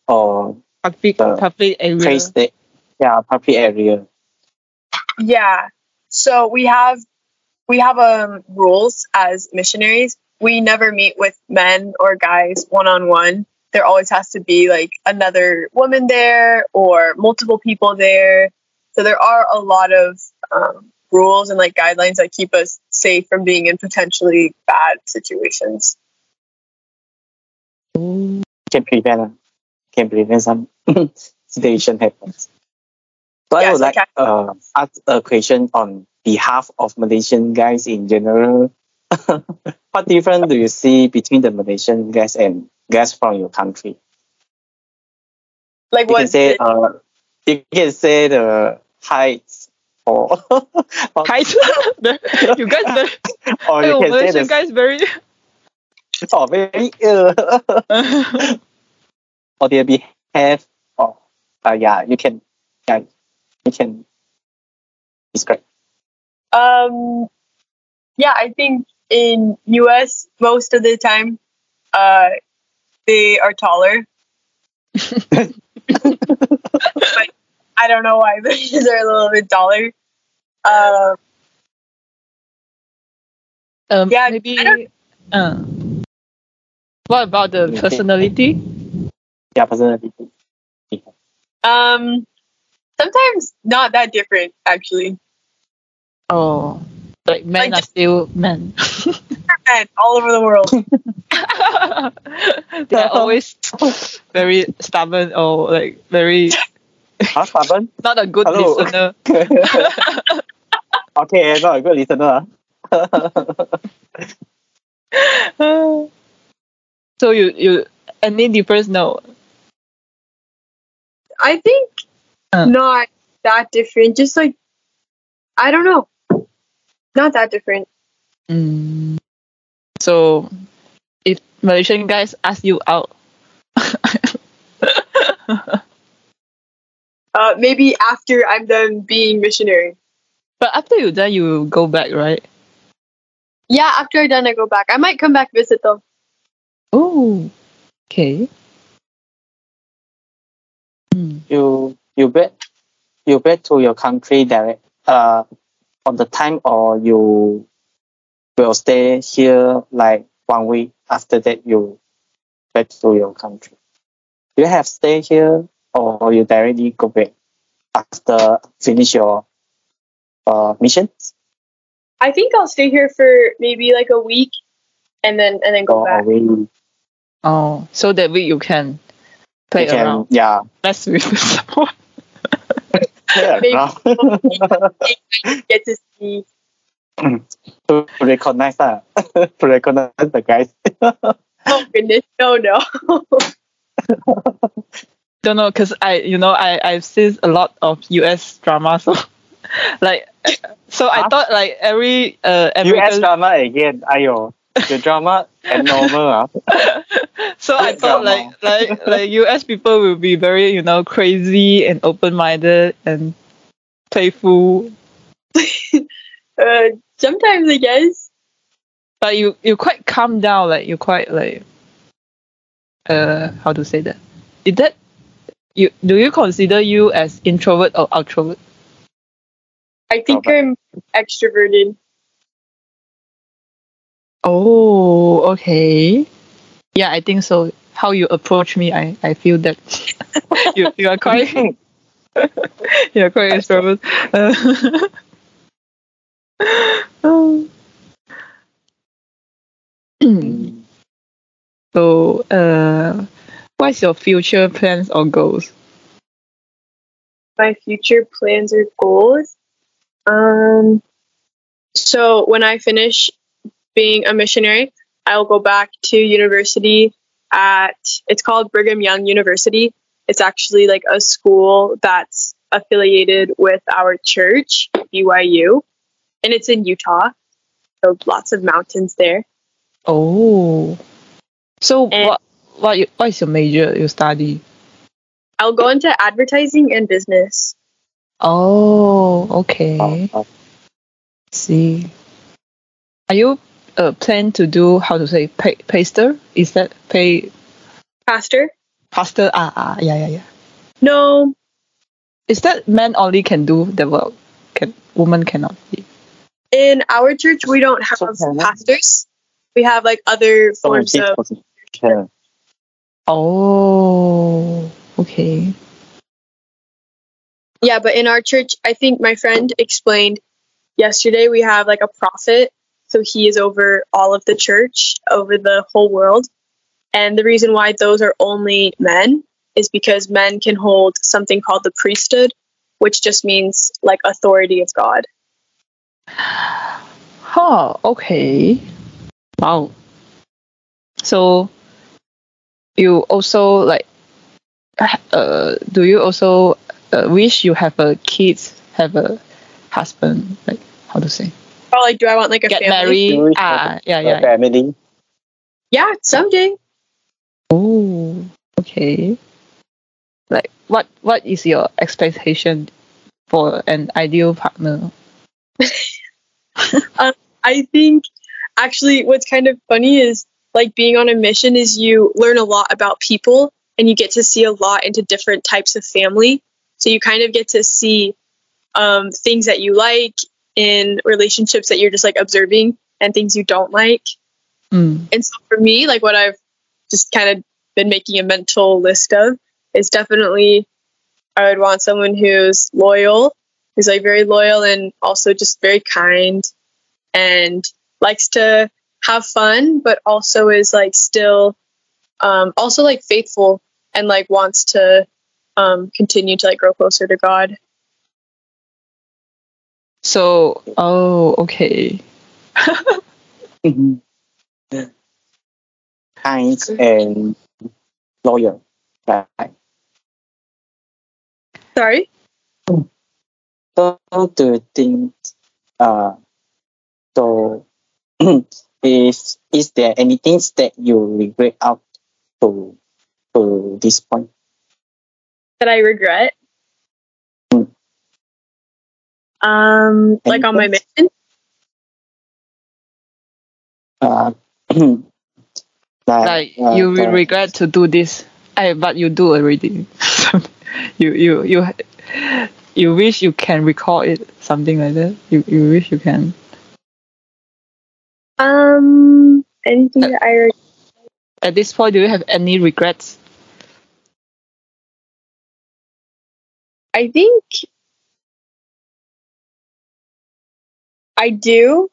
or public area. Place public area. Yeah. So we have rules as missionaries. We never meet with men or guys one-on-one. There always has to be like another woman there or multiple people there. So there are a lot of rules and like guidelines that keep us safe from being in potentially bad situations. Can prevent some situation happens. So I would like ask a question on behalf of Malaysian guys in general. What difference do you see between the Malaysian guests and guests from your country? Like what? You can say the heights or heights. You guys very. Or you can Malaysian say the guys very. Oh, very or they behave. Oh, yeah, you can describe. Yeah, I think in US most of the time, they are taller. But I don't know why, but they're a little bit taller. Yeah, maybe. What about the personality? Yeah, personality. Sometimes not that different, actually. Oh, like men are still men. Men all over the world. They're always very stubborn or like very. Stubborn? Not a good listener. Okay, not a good listener. So you any difference? No. I think not that different. Just like, I don't know, not that different. So if Malaysian guys ask you out, maybe after I'm done being missionary. But after you're done, you go back, right? Yeah, after I'm done, I go back. I might come back visit though. Oh, okay. You back to your country direct on the time, or you will stay here like 1 week after that you back to your country? Do you have stay here, or you directly go back after finish your missions? I think I'll stay here for maybe like a week, and then go back. Oh, so that week you can play around. Yeah. Mess with someone. Maybe get to see. To recognize the guys. Oh goodness, no. Don't know, cause I've seen a lot of US drama, so I thought like every American US drama again. Ayo, the drama abnormal. So I thought like US people will be very crazy and open-minded and playful. Sometimes I guess. But you quite calm down, like you're quite like how to say that? Do you consider you as introvert or outrovert? I think I'm extroverted. Oh, okay. Yeah, I think so. How you approach me, I feel that you are quite you're quite extrovert. So, what's your future plans or goals? My future plans or goals? So when I finish being a missionary, I'll go back to university it's called Brigham Young University. It's actually like a school that's affiliated with our church, BYU, and it's in Utah. So lots of mountains there. Oh. So what is your major you study? I'll go into advertising and business. Oh, okay. See. Are you plan to do, how to say, pastor? Is that pastor? Pastor, yeah. No. Is that men only can do the work? Women cannot be? In our church, we don't have pastors. We have like other forms of. Oh, okay. Yeah, but in our church, I think my friend explained yesterday, we have like a prophet. So he is over all of the church, over the whole world. And the reason why those are only men is because men can hold something called the priesthood, which just means like authority of God. Oh, okay. Wow. So you also like do you also wish you have a kids, have a husband, like how to say? Or like, do I want like a Get family? married? Yeah. Family. Yeah, someday. Oh, okay. Like what is your expectation for an ideal partner? I think actually what's kind of funny is like being on a mission is you learn a lot about people and you get to see a lot into different types of family. So you kind of get to see things that you like in relationships that you're just like observing and things you don't like. And so for me, like what I've just kind of been making a mental list of is definitely I would want someone who's loyal, who's like very loyal and also just very kind and likes to have fun, but also is like still also like faithful and like wants to continue to like grow closer to God. So, okay. Kind and loyal, right? Sorry? So do you think so is there anything that you regret up to this point? That I regret? Like on my mission? Like you will regret to do this, but you do already. you wish you can recall it, something like that. You wish you can. Anything that I regret? At this point, do you have any regrets? I think I do,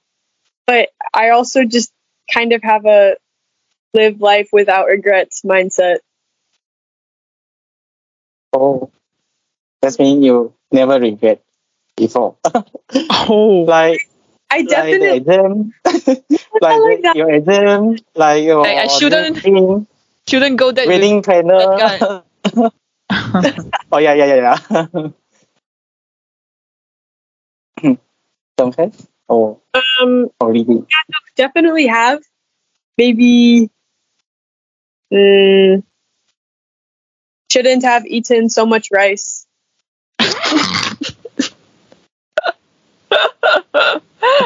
but I also just kind of have a live life without regrets mindset. Oh, that means you never regret before. Oh, like I definitely like the exam, like that. your exam, like your like I shouldn't go that wedding planner. that Oh yeah. Don't have? Oh, really? Yeah, no, definitely have. Maybe shouldn't have eaten so much rice.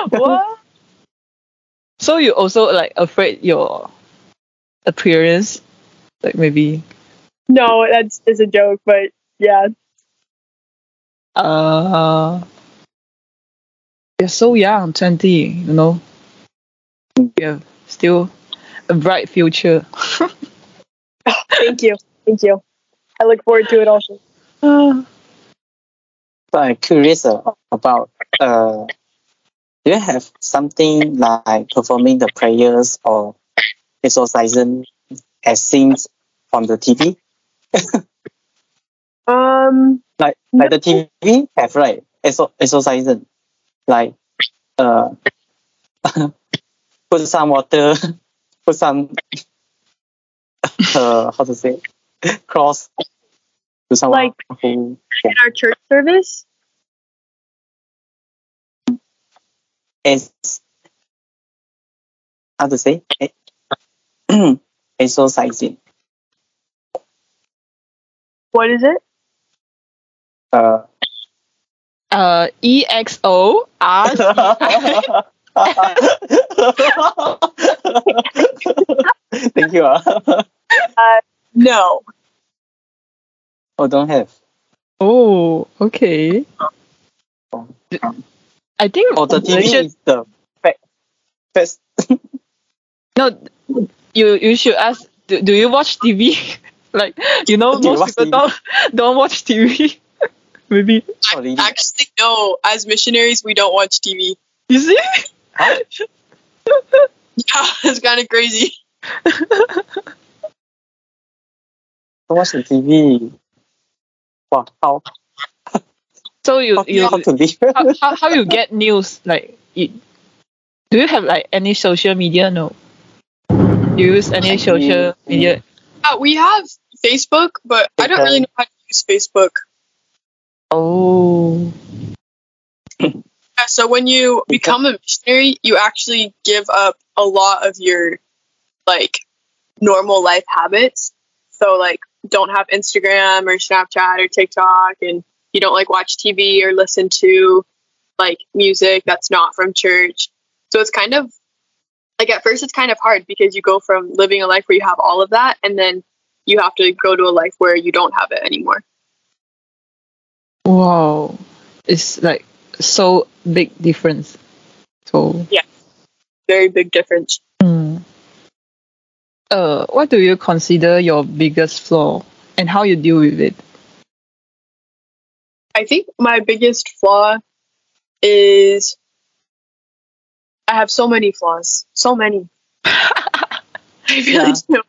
What? So you also like afraid your appearance, like maybe? No, that's just a joke, but yeah. You're so young, 20. You know, you have still a bright future. Thank you. I look forward to it also. But I'm curious about do you have something like performing the prayers or exorcism as seen on the TV? Like the TV have right exorcism, like put some water, put some how to say cross to someone Like who in our church service? is how to say exorcising. What is it? EXO Thank you. No. Oh, don't have. Oh, okay. I think the TV is the best. No, you should ask. Do you watch TV? Like most people don't watch TV. Maybe. Actually, no. As missionaries, we don't watch TV. You see? Huh? Yeah, it's kind of crazy. Don't watch the TV. Wow, how? So you how to live? how you get news? Like Do you have like any social media? No. Do you use any social media? We have Facebook, but I don't really know how to use Facebook. Oh. Yeah, so when you become a missionary, you actually give up a lot of your like normal life habits. So like don't have Instagram or Snapchat or TikTok, and you don't like watch TV or listen to like music that's not from church. So it's kind of like at first it's kind of hard because you go from living a life where you have all of that, and then you have to go to a life where you don't have it anymore. Wow. It's like so big difference. So yeah, very big difference. What do you consider your biggest flaw and how you deal with it? I think my biggest flaw is I have so many flaws. So many. I really do.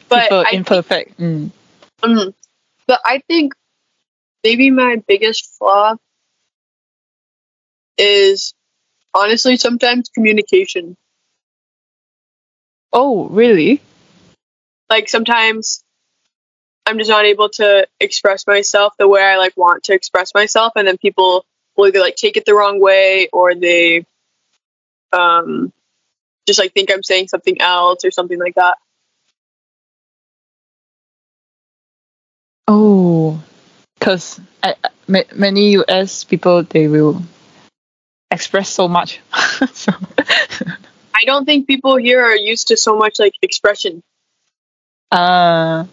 But people imperfect. But I think maybe my biggest flaw is honestly sometimes communication. Oh, really? Like sometimes I'm just not able to express myself the way I like want to express myself, and then people will either like take it the wrong way or they just like think I'm saying something else or something like that. Oh, because many US people, they will express so much. So. I don't think people here are used to so much like expression. What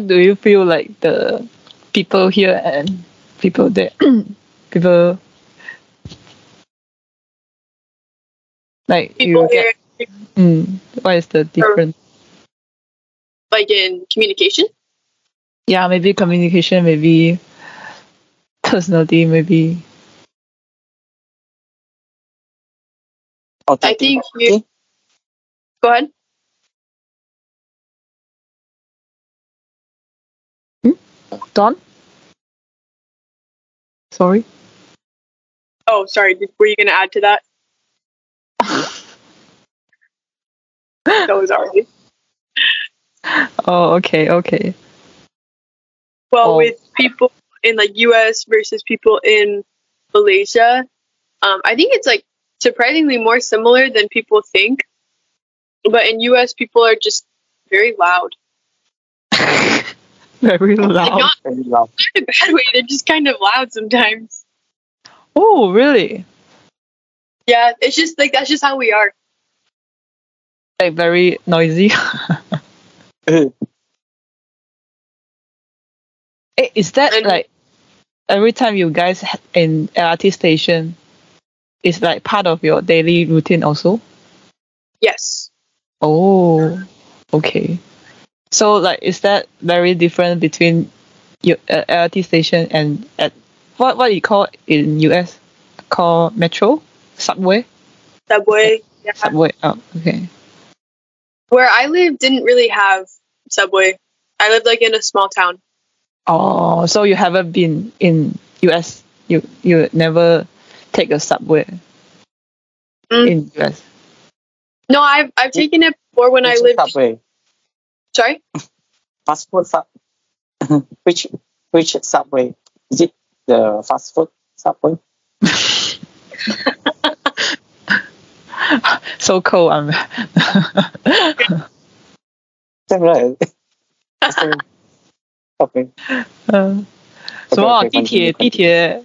do you feel like the people here and people there people like people you get what is the difference? Like in communication? Yeah, maybe communication, maybe personality, maybe. I think you... Go ahead. Don? Sorry? Oh, sorry. Were you going to add to that? So sorry. Oh, okay. Well, with people in like US versus people in Malaysia, I think it's like surprisingly more similar than people think. But in US, people are just very loud. Very loud. Like not in a bad way. They're just kind of loud sometimes. Oh, really? Yeah, it's just like that's just how we are. Like very noisy. Is that like every time you guys in LRT station, is like part of your daily routine also? Yes. Oh, okay. So like, is that very different between your LRT station and at what you call in US? Call metro, subway. Subway. Yeah. Subway. Oh, okay. Where I live didn't really have subway. I lived like in a small town. Oh, so you haven't been in US? You never take a subway in US? No, I've taken it before when I lived. Subway? Sorry. Fast food which subway? Is it the fast food subway? So cold, I'm. Right. Okay. 什么地铁？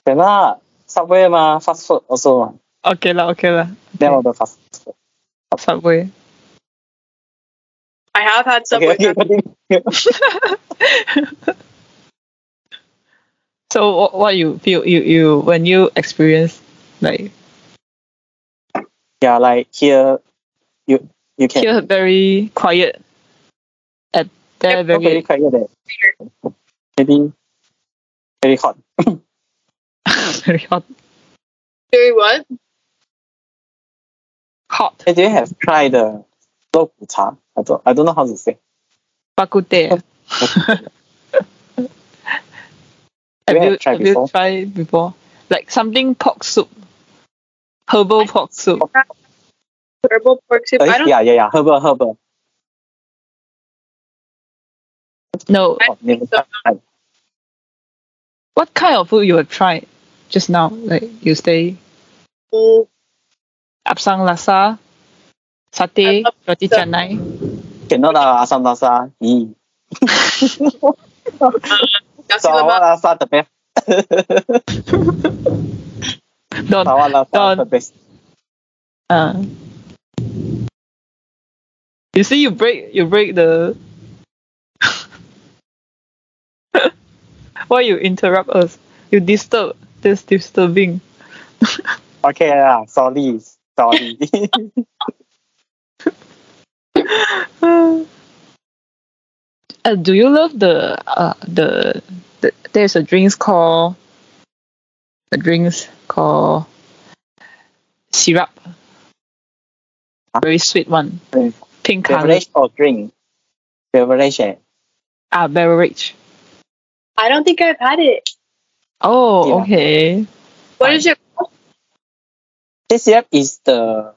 对啦 ，subway 嘛 ，fast food also 嘛。OK 了。Then all the fast food. Subway. I have had subway. Okay. So what you feel you when you experience like? Yeah, like here, you can. Here very quiet. At there very quiet there. Maybe very hot. Very hot. Very what? Hot. Hey, do you have tried the low cha? I don't know how to say. Bak kut teh. Have you tried before? like something pork soup, herbal pork soup. Herbal pork soup. I don't. Yeah. Herbal. No. I don't think so. What kind of food you have tried just now? Like you say, Apsang lasa, satay, roti canai. Cannot asam lasa. Sawa lasa the best. Sawa lasa the best. You see, you break the. Why you interrupt us? You disturb. That's disturbing. Okay, sorry. Do you love the there's a drinks called syrup, very sweet one, pink color. Beverage or drink? Beverage. Beverage. I don't think I've had it. Oh, okay. What is it called? This syrup is the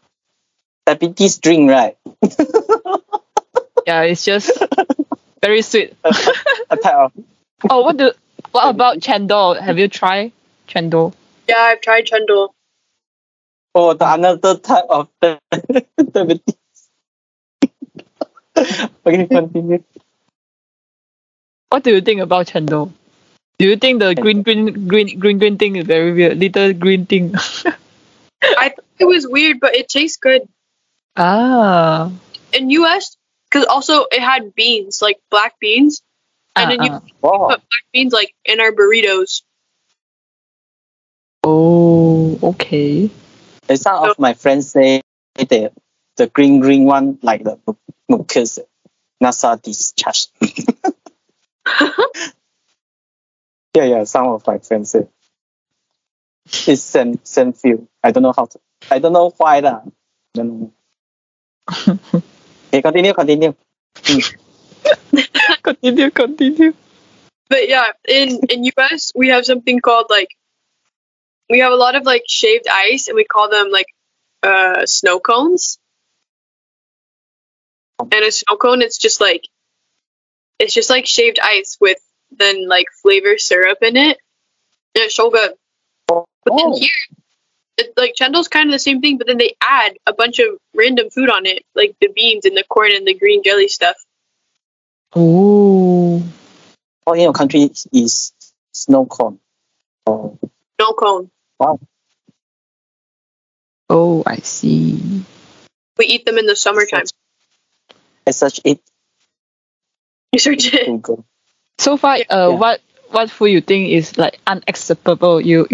diabetes drink, right? Yeah, it's just very sweet. A type of. Oh, what about chendol? Have you tried chendol? Yeah, I've tried chendol. Oh, another type of diabetes. Okay, continue. What do you think about chendol? Do you think the green thing is very weird? Little green thing. I thought it was weird, but it tastes good. Ah. In US, because also it had beans, like black beans, and then you put black beans like in our burritos. Oh, okay. Some of my friends say the green one like the mucus nasal discharge. Yeah. Some of my friends say it's same feel. I don't know why lah. Okay, continue. Continue. But yeah, in US we have something called we have a lot of shaved ice, and we call them snow cones. And a snow cone, it's just like shaved ice with then flavor syrup in it. And it's so good. But then here, chendol's kind of the same thing, but then they add a bunch of random food on it, like the beans and the corn and the green jelly stuff. Oh. Oh, in your country is snow cone. Oh. Snow cone. Wow. Oh, I see. We eat them in the summertime. I search it. You search it. Google. So far, what food you think is unacceptable? You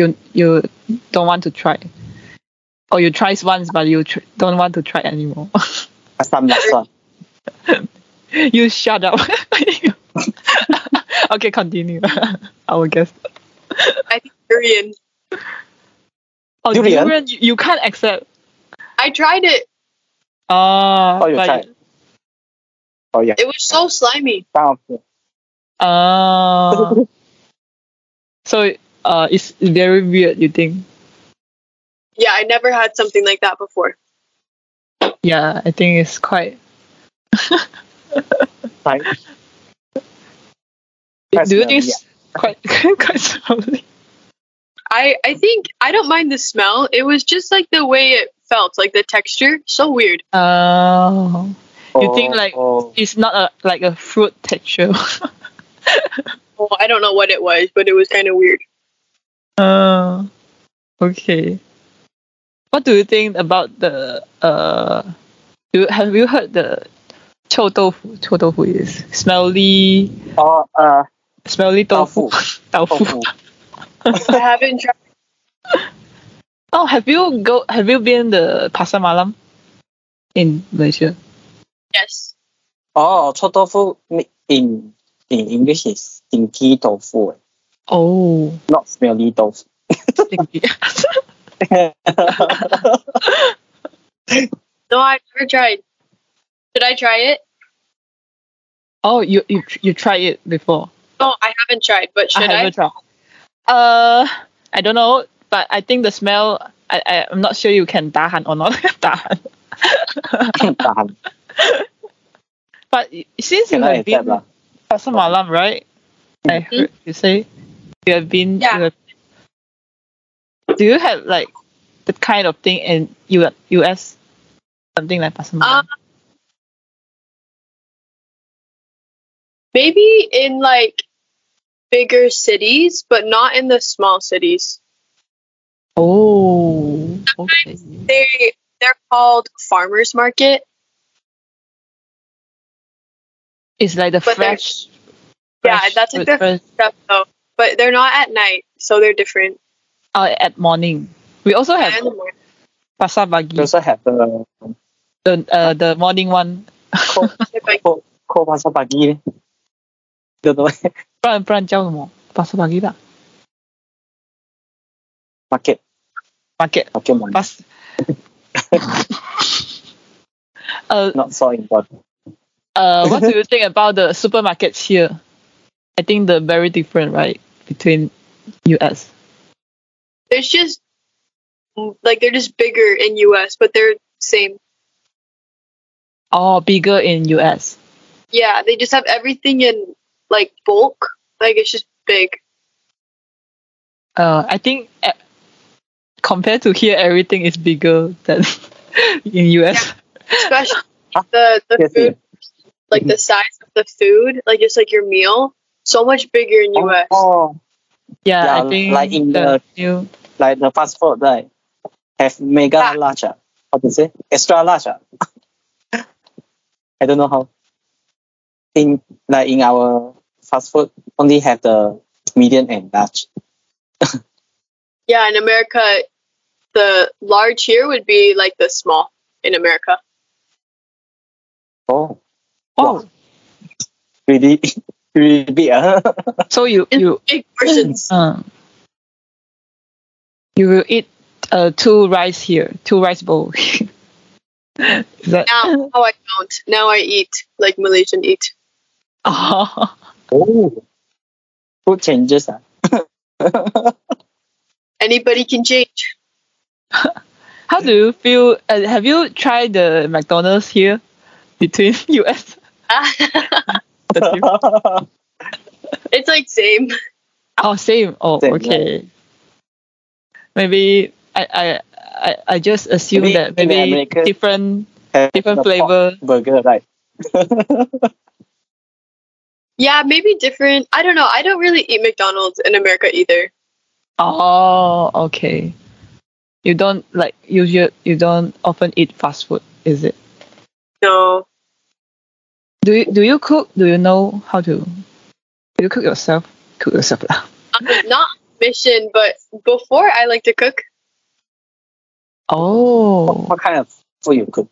don't want to try, or you tried once but you don't want to try anymore. Asam laksa. You shut up. Okay, continue. I will guess. I think durian. Oh, durian you can't accept. I tried it. Oh, you tried. Oh yeah. It was so slimy. So it's very weird, you think? Yeah, I never had something like that before. Yeah, I think it's quite. Do you think it's quite slowly? I think I don't mind the smell. It was just the way it felt, the texture. So weird. Oh. You think it's not a fruit texture? Well, I don't know what it was, but it was kind of weird. Okay. What do you think about the have you heard the 臭豆腐? 臭豆腐 is smelly. Smelly tofu. Tofu. I haven't tried. Oh, have you been the Pasar Malam in Malaysia? Yes. Oh, 臭豆腐 in English is stinky tofu. Oh. Not smelly tofu. Stinky. No, I've never tried. Should I try it? Oh, you tried it before? No, I haven't tried, but should I? I don't know. but I think the smell. I'm not sure you can tahan or not tahan. But since you have been Pasar Malam, right? I heard you say you have been. Yeah. Do you have like the kind of thing in US? Something like Pasar Malam? Maybe in like bigger cities, but not in the small cities. Oh, okay. They're called farmers market. It's like the But fresh. Yeah, that's like the fresh stuff though. But they're not at night, so they're different. At morning. We also have in the morning. Pasar Pagi. We also have the morning one. Ko Pasar Pagi. Don't know. 不然叫什么？Pasar Pagi 吧。Market. Pas. Not so important. What do you think about the supermarkets here? I think they're very different, right, between US. There's just like they're just bigger in US, but they're same. Oh, bigger in US. Yeah, they just have everything in like bulk. Like it's just big. I think compared to here, everything is bigger than in US. Yeah, especially the food, like the size of the food, like just like your meal, so much bigger in US. Yeah, I think like in the fast food, right? Have mega large. How to say? Extra large. I don't know how. In our fast food, only have the medium and large. Yeah, in America, the large here would be like the small in America. Oh. Really big. So you big portions. You will eat two rice bowl. Now I don't. Now I eat like Malaysian eat. Oh. Food changes. Anybody can change. How do you feel? Have you tried the McDonald's here between US? It's like same. Oh, same. Oh, same, okay. Yeah. Maybe I just assume that maybe different flavor burger, right? Yeah, maybe different. I don't know. I don't really eat McDonald's in America either. Oh, okay. You don't you don't often eat fast food, is it? No. Do you cook? Do you know how to? Do you cook yourself? Cook yourself lah. Not mission, but before I like to cook. Oh. What kind of food you cook?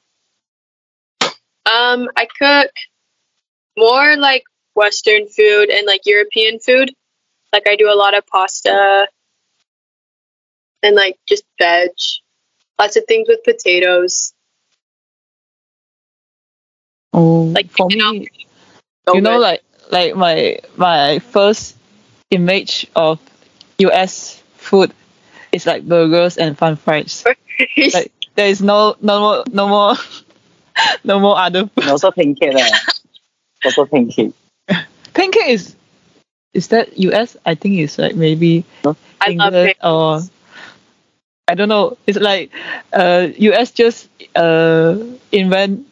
I cook more like Western food and like European food. Like I do a lot of pasta and like just veg. Lots of things with potatoes. Oh, like for me, like my first image of US food is like burgers and French fries. Like there is no more other food. Also pancake. Also pancake. Pancake is that US? I think it's like maybe England or I don't know. It's like US just invent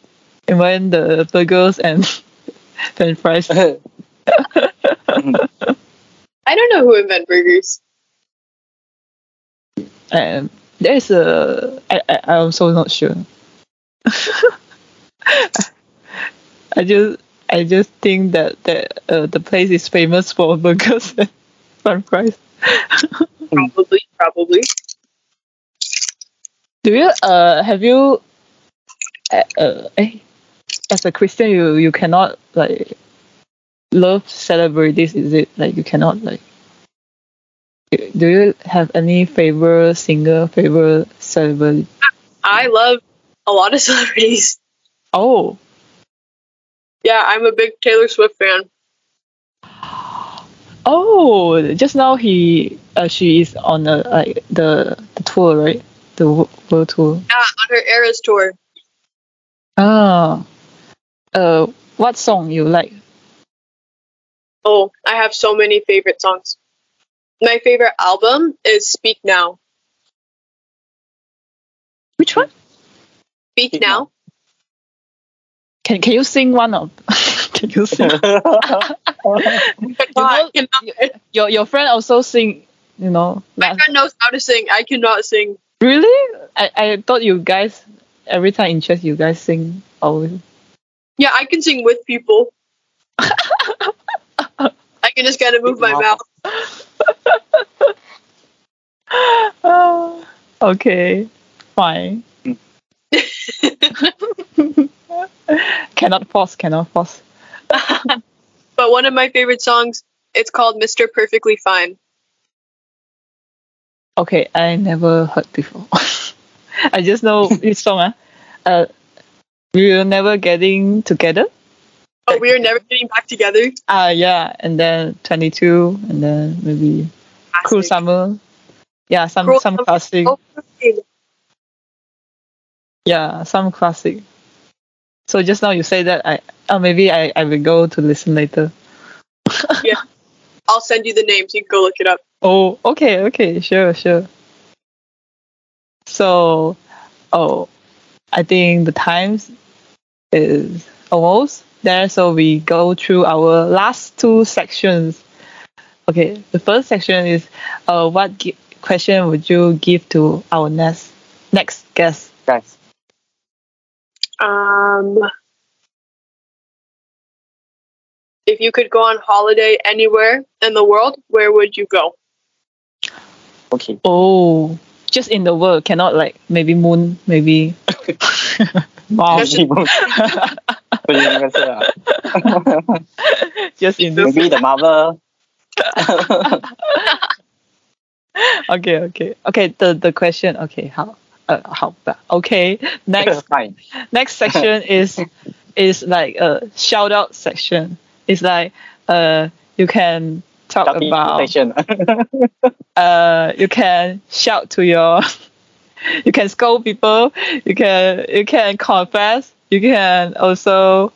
the burgers and French fries. I don't know who invented burgers. There's I'm also not sure. I just think that the place is famous for burgers and French fries. Probably. Do you have you as a Christian you cannot like love celebrities, is it? Like you cannot like do you have any favorite singer, favorite celebrity? I love a lot of celebrities. Oh. Yeah, I'm a big Taylor Swift fan. Oh, just now he she is on the tour, right? The world tour. Yeah, on her Eras tour. Oh. What song you like? Oh, I have so many favorite songs. My favorite album is Speak Now. Which one? Speak Now. Can you sing one of? Can you sing? Your friend also sing. You know. My friend knows how to sing. I cannot sing. Really? I thought you guys every time in church you guys sing always. Yeah, I can sing with people. I can just kind of move my mouth. Okay, fine. Cannot force. But one of my favorite songs, it's called Mr. Perfectly Fine. Okay, I never heard before. I just know this song. We were never getting together. Oh, we were never getting back together? Yeah, and then 22, and then maybe Cruel Summer. Yeah, some classic. Oh, okay. Yeah, some classic. So just now you say that maybe I will go to listen later. Yeah, I'll send you the names. You can go look it up. Oh, okay, sure. So, I think the time is almost there, so we go through our last two sections. Okay, the first section is what question would you give to our next guest? Guys. If you could go on holiday anywhere in the world, where would you go? Okay. Oh, just in the world, cannot like maybe moon, maybe. Wow. Just in this. Maybe the Marvel. Okay. The question. Okay, how? Okay. Next section is like a shout out section. It's like you can talk about. You can shout to your. You can scold people. You can confess. You can also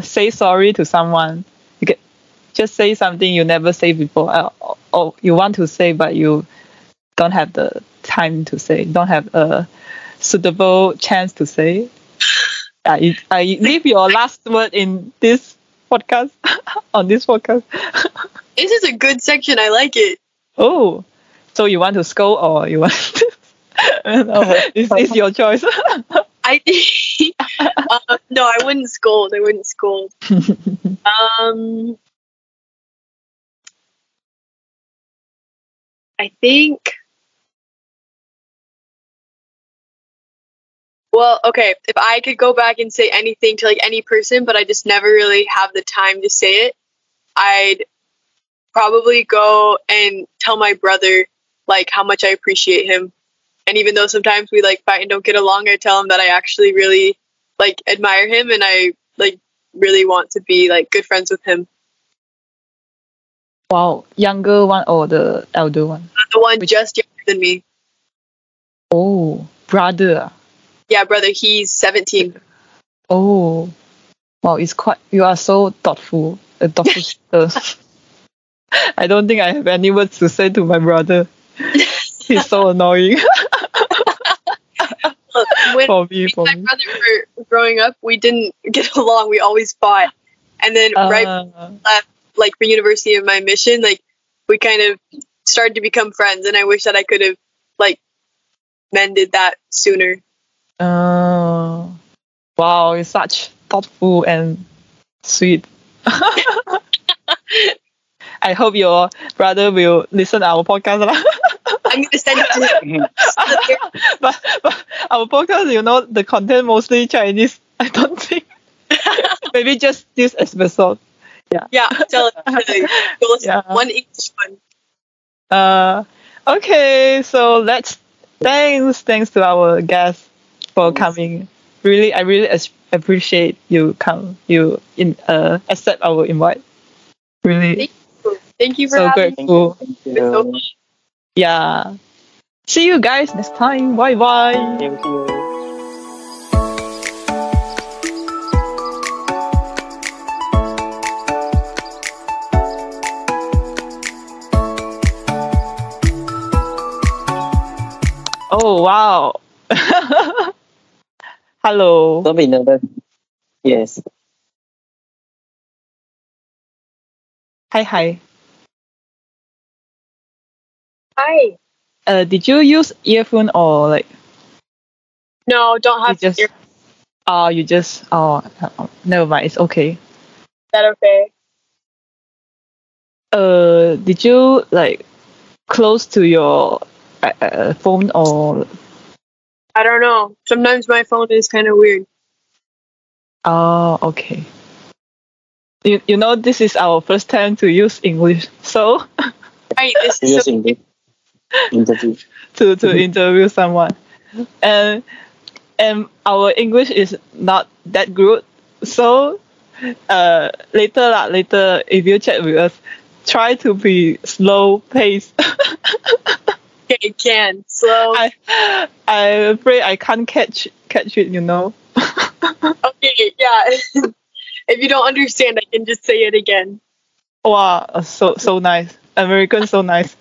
say sorry to someone. You can just say something you never say before, or you want to say but you don't have the time to say. Don't have a suitable chance to say. I leave your last word in this podcast. On this podcast. This is a good section. I like it. Oh, so you want to scold or you want to... No, it's your choice. I no, I wouldn't scold. I think. Well, okay. If I could go back and say anything to like any person, but I just never really have the time to say it, I'd probably go and tell my brother like how much I appreciate him. And even though sometimes we like fight and don't get along, I tell him that I actually really like admire him and I like really want to be like good friends with him. Wow, younger one or the elder one? The one just younger than me. Oh, brother. Yeah, brother. He's 17. Oh, wow! You are so thoughtful. A thoughtful sister. I don't think I have any words to say to my brother. He's so annoying. When my brother were growing up, we didn't get along. We always fought. And then right like for university of my mission, like we kind of started to become friends. And I wish that I could have like mended that sooner. Wow, you're such thoughtful and sweet. I hope your brother will listen to our podcast. I'm going to send it to him. but our podcast, you know, the content mostly Chinese. I don't think. Maybe just this episode. Yeah, tell it. Yeah. One English one. Okay, so thanks to our guests for coming. Really, I really appreciate you accept our invite. Really. Thank you for so having grateful. Thank me. It was so you. fun. Yeah. See you guys next time. Bye bye. Thank you. Oh wow. Hello. Don't be nervous. Yes. Hi. Hi. Did you use earphone or like No, don't you have just? to. Is You just. Never mind. It's okay. that okay? Did you like close to your phone or? I don't know. Sometimes my phone is kind of weird. Oh, okay. You know this is our first time to use English, so Right. This is Using the interview. to interview someone, and our English is not that good. So later if you chat with us, try to be slow pace. okay. Can slow. I'm afraid I can't catch it. You know. Okay. Yeah. If you don't understand, I can just say it again. Wow, so nice. American, so nice.